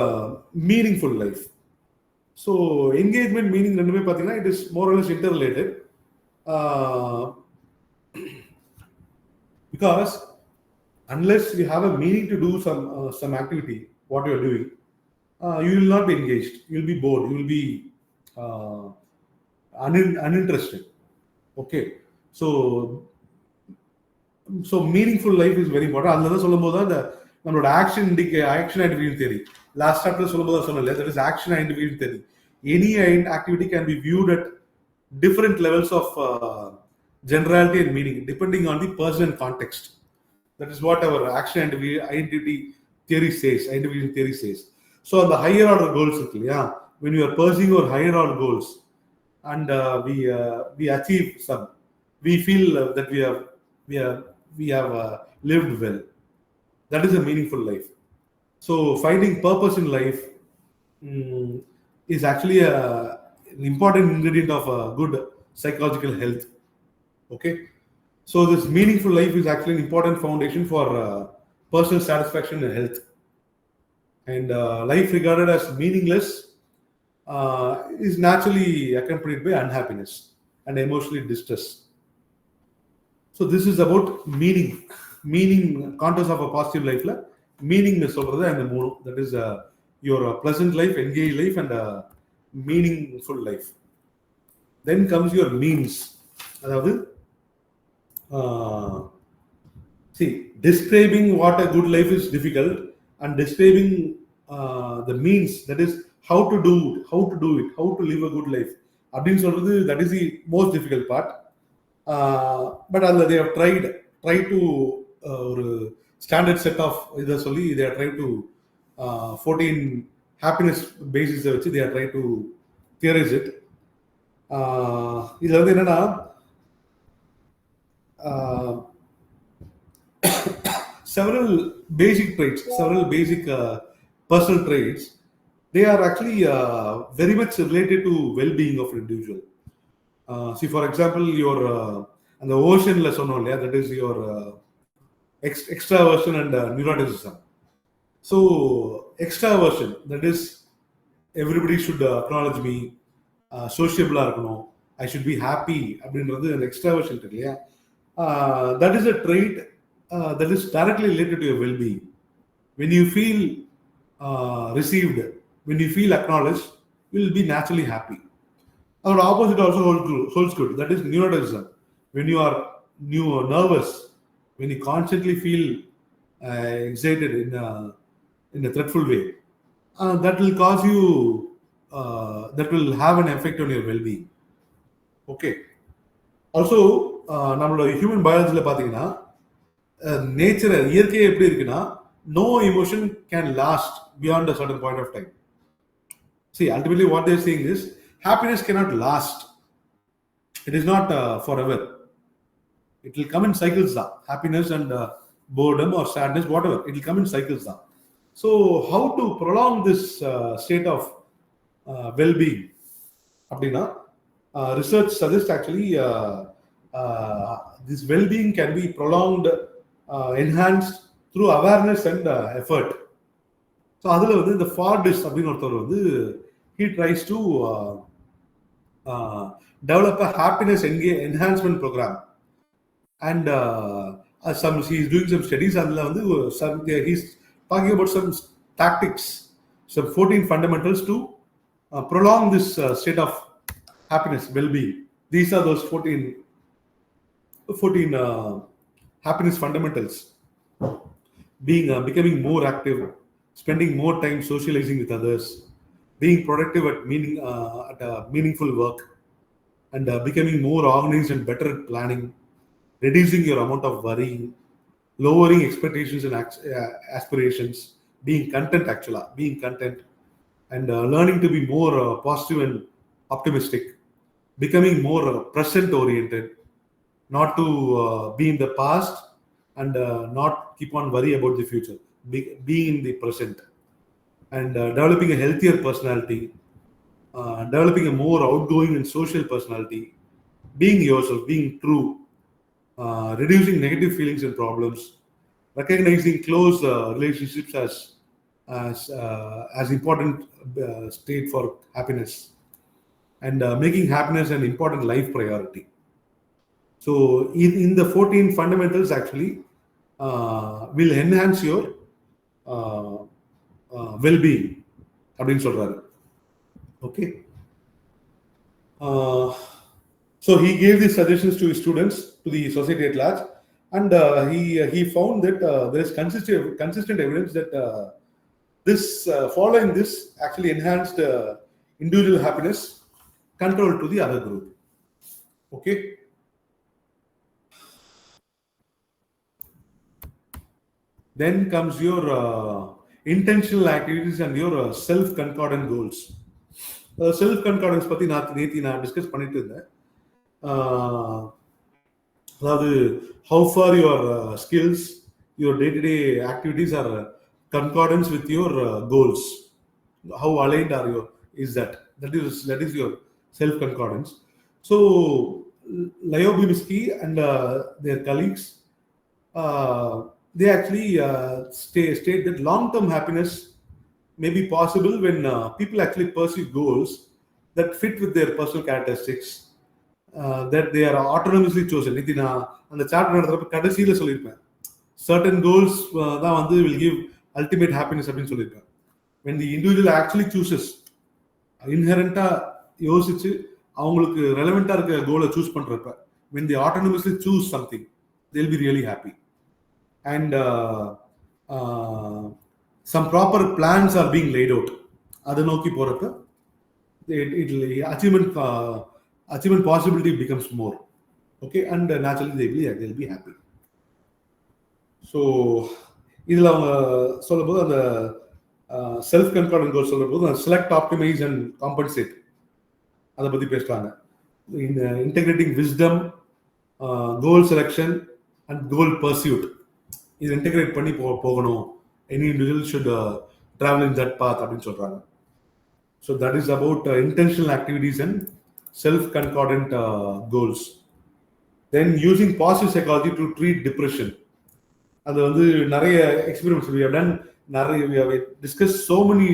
meaningful life? So engagement, meaning ரெண்டுமே பார்த்தீங்கன்னா it is more or less interrelated, because unless you have a meaning to do some activity, what you are doing, you will not be engaged. You will be bored. You will be uninterested. Okay, so meaningful life is very important. அதனால சொல்லும்போது தான் நம்மளோட action identification theory last chapter சொல்லும்போது சொன்னல, that is action identification theory. Any activity can be viewed at different levels of generality and meaning depending on the person and context. That is what our action identity theory says, identification theory says. So the higher order goals, when you are pursuing our higher order goals and we achieve some, we feel that we have lived well. That is a meaningful life. So finding purpose in life is actually an important ingredient of good psychological health. Okay, so this meaningful life is actually an important foundation for personal satisfaction and health. And life regarded as meaningless is naturally accompanied by unhappiness and emotional distress. So this is about meaning contours of a positive life la meaning சொல்றது அந்த மூணு, that is your pleasant life, engaged life, and meaningful life. Then comes your means. அதாவது see, describing what a good life is difficult, and describing the means, that is how to do it, how to live a good life அப்படின்னு சொல்றது, that is the most difficult part. But they have tried to ஒரு standard set of இதை சொல்லி they are trying to 14 happiness basis வச்சு they are trying to theorize it. இதுல வந்து என்னன்னா several basic traits, several basic personal traits, they are actually very much related to well-being of an individual. See, for example, your and the ocean lesson only, that is your extraversion and neuroticism. So extraversion, that is everybody should acknowledge me, sociable இருக்கணும், I should be happy அப்படின்றது an extraversion இல்லையா? That is a trait that is directly related to your well-being. When you feel received, when you feel acknowledged, you will be naturally happy. Our opposite also holds good. That is neuroticism. When you are nervous, when you constantly feel excited in a threatful way, that will cause you, that will have an effect on your well-being. Okay. Also, நம்மளோட human பயாலஜியில் பார்த்தீங்கன்னா nature இயற்கையே எப்படி இருக்குன்னா, no emotion can last beyond a certain point of time. See, ultimately what they are saying is happiness cannot last. It is not forever. It will come in cycles. Happiness and boredom or sadness, whatever, it will come in cycles. So how to prolong this state of well-being? Abdina, research suggests actually this well-being can be prolonged, enhanced through awareness and effort. So அதில் வந்து இந்த ஃபார்டிஸ் அப்படின்னு ஒருத்தர் வந்து he tries to develop a happiness enhancement program, and he is doing some studies. அதில் வந்து he is talking about some tactics, some 14 fundamentals to prolong this state of happiness, well-being. These are those 14 happiness fundamentals. Becoming more active, spending more time socializing with others, being productive at meaningful work, and becoming more organized and better at planning, reducing your amount of worrying, lowering expectations and aspirations, being content, and learning to be more positive and optimistic, becoming more present oriented, not to be in the past and not keep on worry about the future, being in the present, and developing a healthier personality, developing a more outgoing and social personality, being yourself, being true, reducing negative feelings and problems, recognizing close relationships as important state for happiness, and making happiness an important life priority. So in the 14 fundamentals actually will enhance your well-being அப்படின்னு சொல்றாரு. Okay. So he gave these suggestions to his students, to the society at large, and he found that there is consistent evidence that this following this actually enhanced individual happiness control to the other group. Okay. Then comes your intentional activities and your self-concordant goals. Self-concordance பத்தி நேத்தி நான் discuss பண்ணிட்டு இருந்தேன். அதாவது how far your skills, your day-to-day activities are concordance with your goals. How aligned are you? That is your self-concordance. So Leo Bibisky and their colleagues, they actually state that long-term happiness may be possible when people actually pursue goals that fit with their personal characteristics, that they are autonomously chosen. இது நான் அந்த chapter நடத்துறப்ப கடைசியில் சொல்லியிருப்பேன், certain goals தான் வந்து will give ultimate happiness அப்படின்னு சொல்லியிருப்பேன். When the individual actually chooses, inherent-ஆ யோசிச்சு அவங்களுக்கு ரெலவெண்டா இருக்க கோலை சூஸ் பண்றப்ப, when they autonomously choose something, they'll be really happy. And some proper plans are being laid out. அதை நோக்கி போறப்ப achievement possibility becomes more. Okay, and naturally they'll be happy. So இதுல அவங்க சொல்லும்போது அந்த செல்ஃப் கன்கார்டன்ட் கோல் சொல்லும்போது select, optimise and compensate அதை பத்தி பேசுறாங்க. Integrating wisdom, goal selection and goal pursuit, இது இன்டெகிரேட் பண்ணி போகணும். Any individual should travel in that path அப்படின்னு சொல்றாங்க. So that is about intentional activities and self-concordant goals. Then using positive psychology to treat depression. அது வந்து நிறைய experiments we have done. We have discussed so many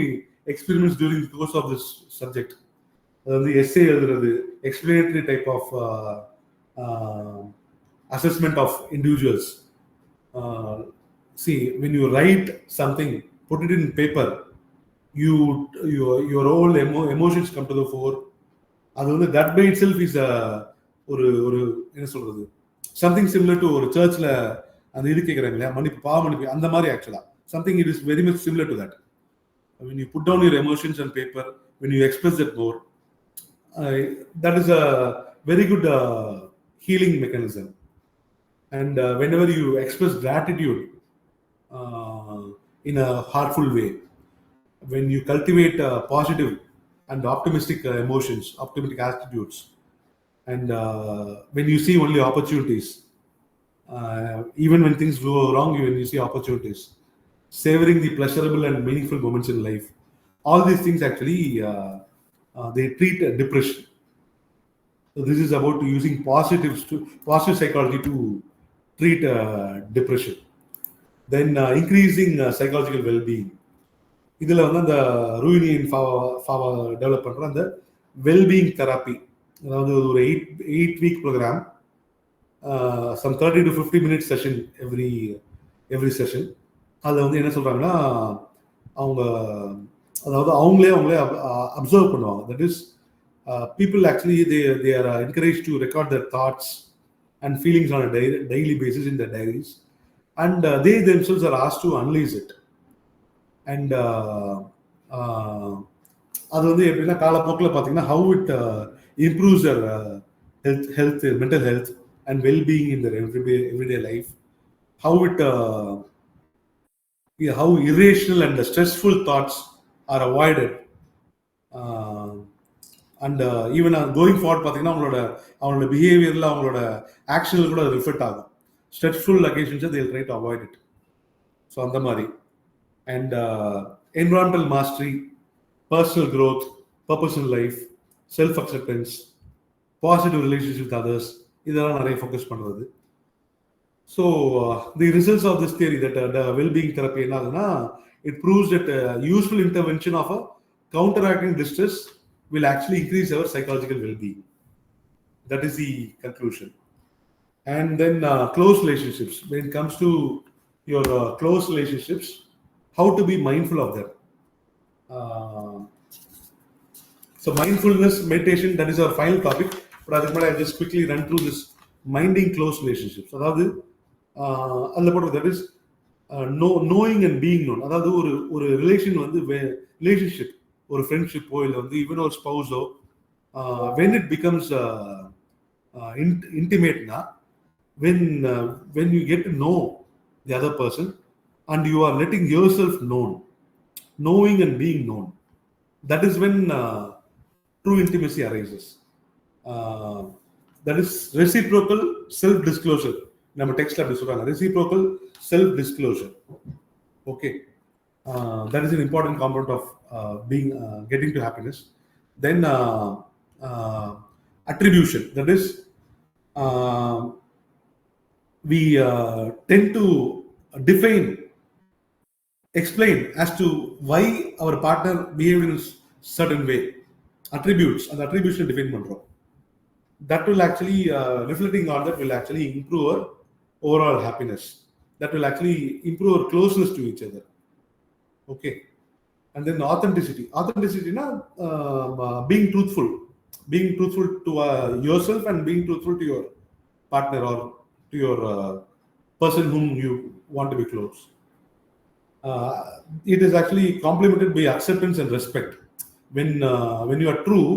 experiments during the course of this subject. அது வந்து essay எழுதுறது, explanatory type of assessment of individuals. See, when you write something, put it in paper, your whole emotions come to the fore. அது வந்து that by itself is ஒரு என்ன சொல்றது, something similar to ஒரு சர்ச்ல அந்த இது கேட்குறாங்க இல்லையா, மன்னிப்பு அந்த மாதிரி. ஆக்சுவலா something it is very much similar to that. When you put down your emotions on paper, when you express it more, that is a very good healing mechanism. And whenever you express gratitude in a heartful way, when you cultivate positive and optimistic emotions, optimistic attitudes, and when you see only opportunities, even when things go wrong, when you see opportunities, savoring the pleasurable and meaningful moments in life, all these things actually they treat depression. So this is about using positive psychology to treat depression. Then increasing psychological well-being. இதில் வந்து அந்த ரூயினி Falah develop பண்ணுற அந்த wellbeing therapy, அதாவது ஒரு 8 week program, some 30 to 50 minute session every session. அதில் வந்து என்ன சொல்கிறாங்கன்னா, அவங்களே அப்சர்வ் பண்ணுவாங்க. That is people actually they are encouraged to record their thoughts and feelings on a daily basis in their diaries, and they themselves are asked to analyze it. And அது வந்து எப்படின்னா காலப்போக்கில் பார்த்தீங்கன்னா how it improves their health, mental health and well-being in their everyday life, how irrational and stressful thoughts are avoided, and even going forward பார்த்தீங்கன்னா அவங்களோட பிஹேவியரில் அவங்களோட ஆக்ஷனில் கூட ரிஃப்ளெக்ட் ஆகும். ஸ்ட்ரெஸ்ஃபுல் அகேஷன்ஸை they will try to avoid it. So அந்த மாதிரி. And environmental mastery, personal growth, purpose in life, self-acceptance, positive relationships with others, இதெல்லாம் நிறைய ஃபோக்கஸ் பண்ணுறது. So the results of this theory, that the well-being therapy என்ன ஆகுதுன்னா, it proves that useful intervention of a counteracting distress will actually increase our psychological well-being. That is the conclusion. And then close relationships. When it comes to your close relationships, how to be mindful of them. So mindfulness meditation, that is our final topic. But I think I'll just quickly run through this minding close relationships. அதாவது அதில் போடுறது, that is knowing and being known. அதாவது ஒரு relationship, ஒரு ஃப்ரெண்ட்ஷிப்போ இல்லை வந்து even ஒரு ஸ்பௌஸோ, when it becomes intimate-na, when you get to know the other person and you are letting yourself known, knowing and being known, that is when true intimacy arises. That is reciprocal self-disclosure. நம்ம டெக்ஸ்ட்ல அப்படி சொல்றாங்க, reciprocal self-disclosure. Okay, that is an important component of getting to happiness. Then attribution. That is, we tend to explain as to why our partner behaves in a certain way. Attributes and attribution define பண்றோம். That will actually reflecting on that will actually improve our overall happiness. That will actually improve our closeness to each other. Okay. And then authenticity. Authenticity na being truthful to yourself and being truthful to your partner or to your person whom you want to be close. It is actually complemented by acceptance and respect. When you are true,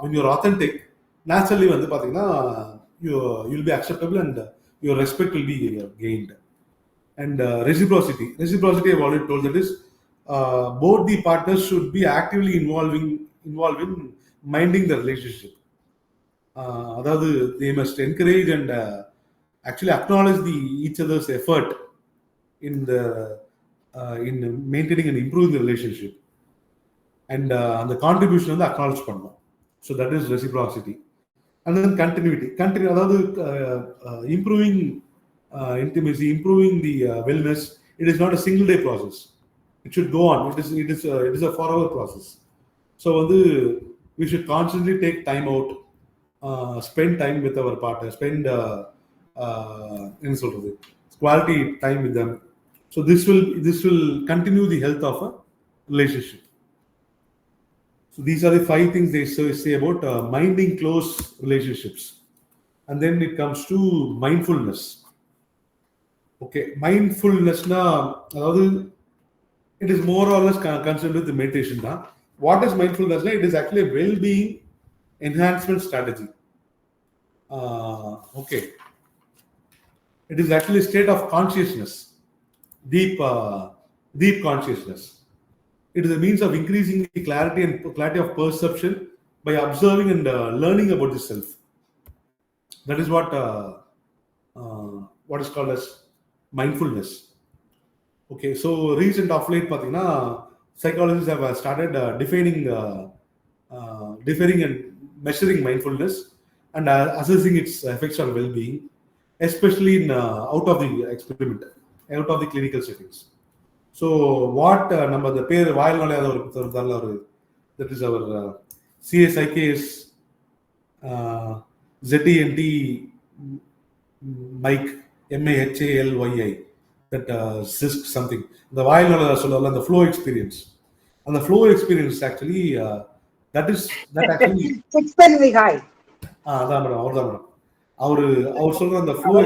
when you are authentic, naturally வந்து பாத்தீங்கன்னா you'll be acceptable and your respect will be gained. And reciprocity I've already told, that is both the partners should be actively involved in minding the relationship. அதாவது they must encourage and actually acknowledge each other's effort in maintaining and improving the relationship, and the contribution வந்து acknowledge பண்ணணும். So that is reciprocity. And then continuity அதாவது improving intimacy, improving the wellness. It is not a single day process. It should go on. It is a forever process. So we should constantly take time out, spend time with our partner, spend quality time with them. So this will continue the health of a relationship. So these are the 5 things they say about minding close relationships. And then it comes to mindfulness. Okay, mindfulness na adhaadu it is more or less concerned with the meditation da. What is mindfulness na? It is actually a well-being enhancement strategy. Okay, it is actually a state of consciousness, deep consciousness. It is a means of increasing the clarity of perception by observing and learning about the self. That is what is called as mindfulness. Okay, so recent of late pathina psychologists have started defining and measuring mindfulness and assessing its effects on well-being, especially in out of the clinical settings. So what நம்ம the பேர் வாயில் நுழையாத ஒரு தரல ஒரு that is our CSIKS ZENT Mike MAHALYI, that CISC something, the வாயில் நுழையாத சொல்லல the flow experience. And the flow experience actually that actually Sixpen Vihai. அதான் madam அவர் சொல்ற அந்த flow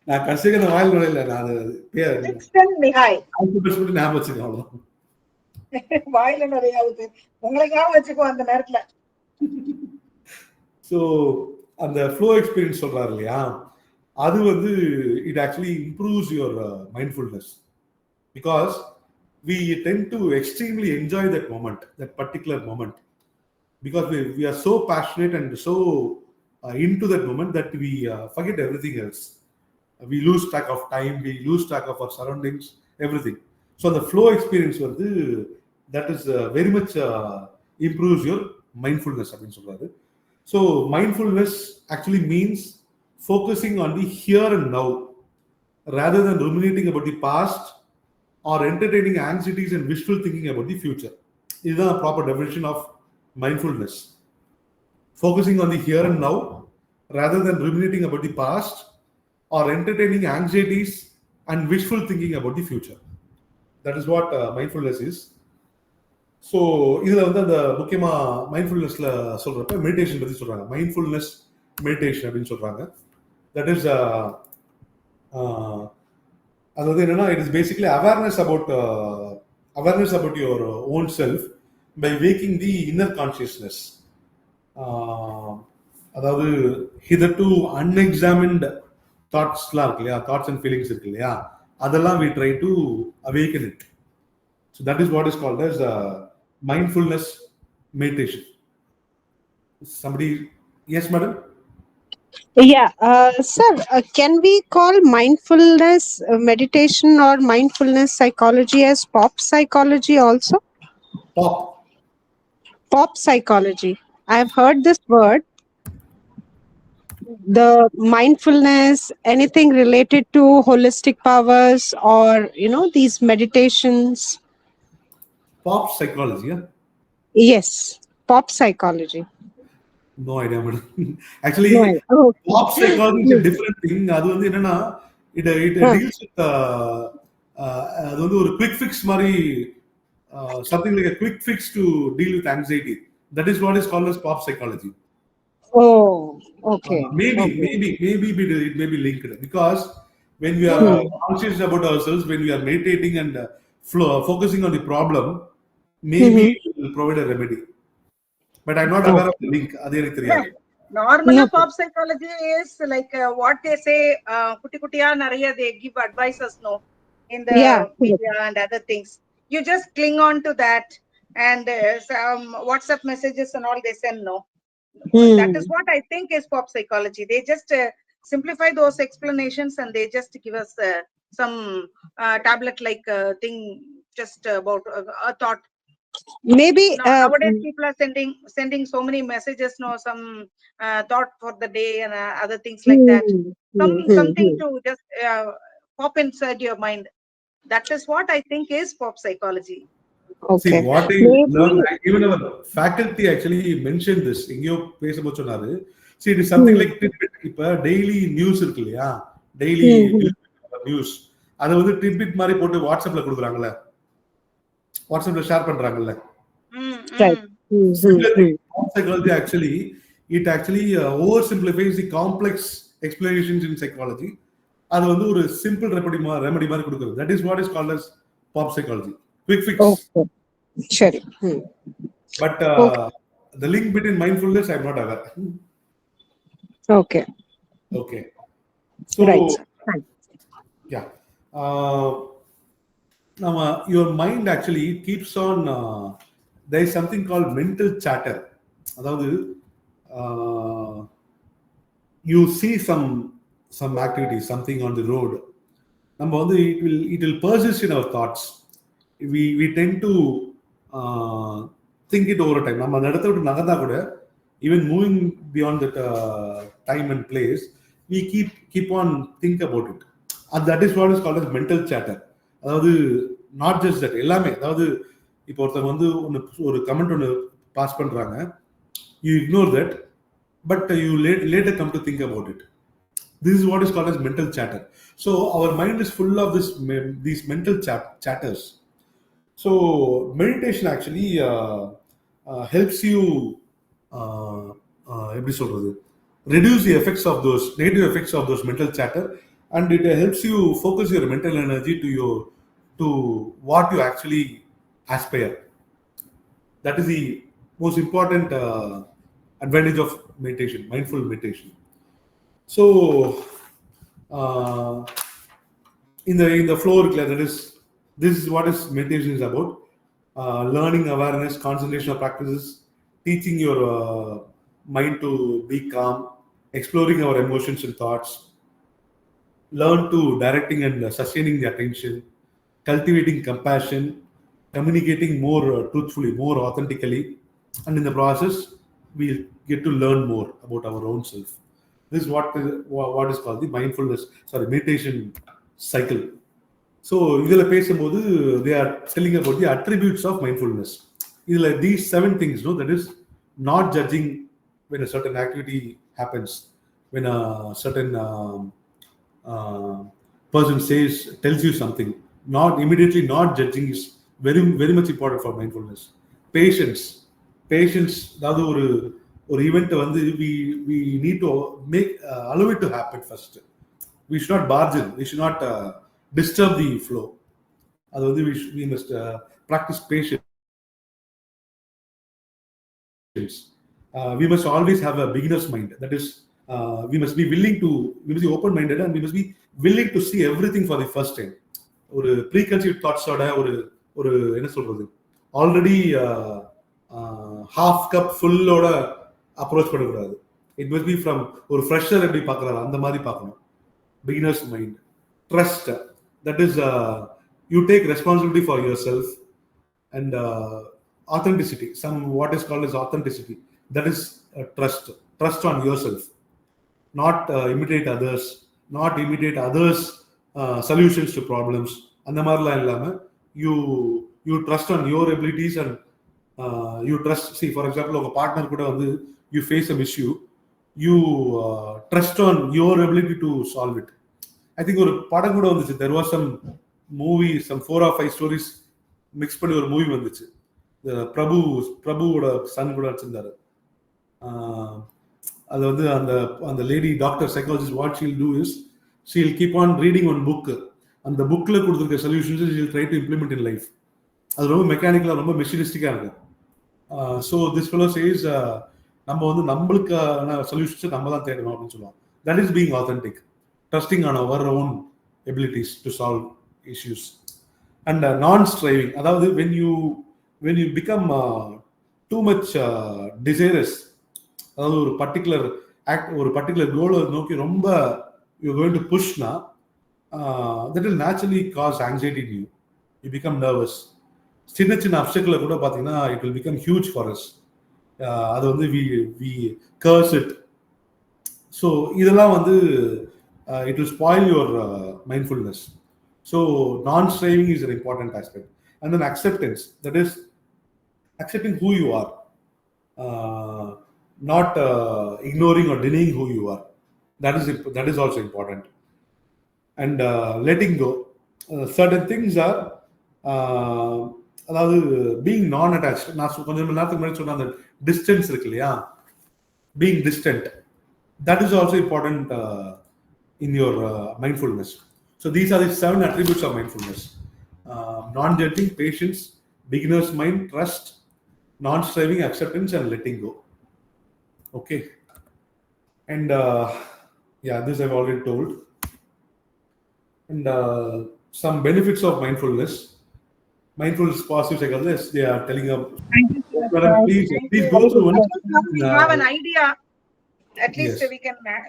நான் கடைசிக்கு அந்த வாயில் நுழையில நான் பேர் ஞாபகம் வச்சுக்கேன் அவ்வளவுதான். வாயில நுழையாவது உங்களுக்காக வச்சுக்கோ அந்த நேரத்துல. ஸோ அந்த ஃப்ளோ எக்ஸ்பீரியன்ஸ் சொல்றாரு இல்லையா, அது it actually improves your mindfulness, because we tend to extremely enjoy that particular moment, because we are so passionate and so into that moment that we forget everything else. We lose track of time, we lose track of our surroundings, everything. So the flow experience that is very much improves your mindfulness. So mindfulness actually means focusing on the here and now rather than ruminating about the past or entertaining anxieties and wishful thinking about the future. This is a proper definition of mindfulness. Focusing on the here and now rather than ruminating about the past or entertaining anxieties and wishful thinking about the future. That is what mindfulness is. So இதுல அந்த முக்கியமா மைண்ட்ஃபுல்னஸ்ல சொல்றப்ப meditation பத்தி சொல்றாங்க. Mindfulness meditation அப்படின்னு சொல்றாங்க. That is அதாவது என்னன்னா, it is basically awareness about your own self by waking the inner consciousness. அதாவது hitherto unexamined தாட்ஸ்லாம் இருக்கு இல்லையா, தாட்ஸ் அண்ட் ஃபீலிங்ஸ் இருக்கு இல்லையா, அதெல்லாம் we try to awaken it. So that is what is called as mindfulness meditation. Somebody? Yes, madam? Yeah, sir, can we call mindfulness meditation or mindfulness psychology as pop psychology also? Pop. pop psychology. I've heard this word, the mindfulness, anything related to holistic powers, or these meditations. Pop psychology, yeah? Yes, pop psychology. No idea, madam. Actually, No, okay. pop psychology is a different thing. அது வந்து என்னன்னா it deals with அது வந்து ஒரு quick fix மாதிரி something like a quick fix to deal with anxiety. That is what is called as pop psychology. Oh, okay. Maybe it may be linked because when we are conscious about ourselves, when we are meditating and focusing on the problem, maybe it will provide a remedy. But I'm not aware of the link. அது எனக்கு தெரியாது. Normally, pop psychology is like what they say, kuti kutiya nariya, they give advices, no, in the media and other things. You just cling on to that, and some WhatsApp messages and all they send, no. That is what I think is pop psychology. They just simplify those explanations and they just give us some tablet-like thing, just about a thought. Maybe Nowadays people are sending so many messages, no, some thought for the day and other things like that. Something to just pop inside your mind. That is what I think is pop psychology. Okay. See, what I learned, even our faculty actually mentioned this. எங்கேயோ பேசும்போது சொன்னாரு. See, it is something like tidbit. இப்ப daily news இருக்கு இல்லையா? Daily news. அதை வந்து tidbit மாதிரி போட்டு வாட்ஸ்அப்ல கொடுக்குறாங்கல்ல, வாட்ஸ்அப்ல ஷேர் பண்றாங்கல்ல. Psychology actually oversimplifies the complex explanations in psychology. அது வந்து ஒரு simple remedy மாதிரி கொடுக்குறது. That is what is called as pop psychology. Quick fix. Okay. Sure. But the link between mindfulness, I'm not aware. Okay. So, right. Yeah. Now, your mind actually keeps on. There is something called mental chatter. அதாவது you see some activity, something on the road. நம்ம வந்து it will persist in our thoughts. We tend to think it over time. நம்ம அந்த இடத்த விட்டு நகர்ந்தா கூட, even moving beyond that time and place, we keep on think about it. And that is what is called as mental chatter. அதாவது not just that, எல்லாமே. அதாவது இப்போ ஒருத்தவங்க வந்து ஒரு கமெண்ட் ஒன்று பாஸ் பண்றாங்க, you ignore that, but you later come to think about it. This is what is called as mental chatter. So our mind is full of these mental chatters. So meditation actually helps you reduce the effects of those negative effects of those mental chatter, and it helps you focus your mental energy to what you actually aspire. That is the most important advantage of meditation, mindful meditation. So in the flow, this is what is meditation is about. Learning awareness, concentration practices, teaching your mind to be calm, exploring our emotions and thoughts, learn to directing and sustaining the attention, cultivating compassion, communicating more truthfully, more authentically, and in the process we'll get to learn more about our own self. This is what is called the meditation cycle. So இதில் பேசும்போது they are telling about the attributes of mindfulness. இதில் these 7 things, no, that is not judging when a certain activity happens, when a certain person tells you something, not immediately not judging is very very much important for mindfulness. Patience, அதாவது ஒரு event வந்து we need to allow it to happen first. We should not barge in, we should not disturb the flow. அது வந்து we must practice patience. We must always have a beginner's mind. That is, we must be open-minded, and we must be willing to see everything for the first time. ஒரு preconceived thoughts ஓட ஒரு என்ன சொல்றது, already half cup full ஓட approach பண்ணக்கூடாது. It must be from ஒரு fresher எப்படி பார்க்கறாரு அந்த மாதிரி பார்க்கணும். Beginner's mind. Trust, that is you take responsibility for yourself, and authenticity, what is called as authenticity. That is trust on yourself, not imitate others, solutions to problems. அந்த மாதிரிலாம் இல்லாம you trust on your abilities and you trust. See, for example, உங்க partner கூட வந்து you face some issue, you trust on your ability to solve it. I think ஒரு படம் கூட வந்துச்சு, there was some movie, some 4 or 5 stories mix பண்ணி ஒரு movie வந்துச்சு. பிரபுவோட சன் கூட வச்சிருந்தாரு. அது வந்து அந்த lady doctor psychologist, what she'll do is she'll keep on reading one book. அந்த புக்ல கொடுத்துருக்க solutions she'll try to implement in life. அது ரொம்ப மெக்கானிக்கலா, ரொம்ப மெஷினிஸ்டிக்கா இருக்கு. ஸோ திஸ் ஃபெலோ சேஸ் நம்ம வந்து நம்மளுக்கான சொல்யூஷன்ஸை நம்ம தான் தேடணும் அப்படின்னு சொல்லுவாங்க. That is being authentic, trusting on our own abilities to solve issues. And non striving, அதாவது when you become too much desirous, அதாவது ஒரு பர்டிகுலர் கோலை நோக்கி ரொம்ப you're going to push na, that will naturally cause anxiety in you. You become nervous. சின்ன obstacle கூட பார்த்தீங்கன்னா it will become huge for us. அது வந்து we curse it. So இதெல்லாம் வந்து it will spoil your mindfulness. So non-striving is an important aspect. And then acceptance, that is accepting who you are, not ignoring or denying who you are. That is also important. And letting go. Certain things are அதாவது being non-attached. நான் கொஞ்சம் நேரத்துக்கு முன்னாடி சொன்ன அந்த distance இருக்கு இல்லையா, being distant, that is also important in your mindfulness. So these are the 7 attributes of mindfulness: non-judging, patience, beginner's mind, trust, non-striving, acceptance, and letting go. Okay. And this I've already told. And some benefits of mindfulness. Mindfulness positive psychologists, they are telling us. Thank you. Please go through one. We have an idea. At least Yes.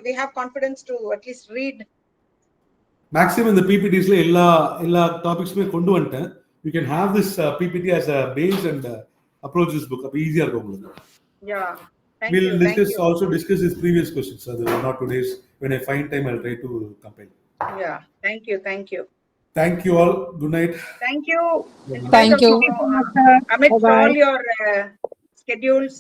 we have confidence to at least read. Maximum இந்த PPTஸ்ல எல்லா டாபிக்ஸ்மே கொண்டு வந்துட்டேன். You can have this PPT as a base and approach this book. அப்ப ஈஸியா இருக்கும் உங்களுக்கு. Yeah. We'll discuss his previous questions. Not today's. When I find time, I'll try to compile. Yeah. Thank you. Thank you all. Good night. Thank you. Thank you. Amidst all your schedules.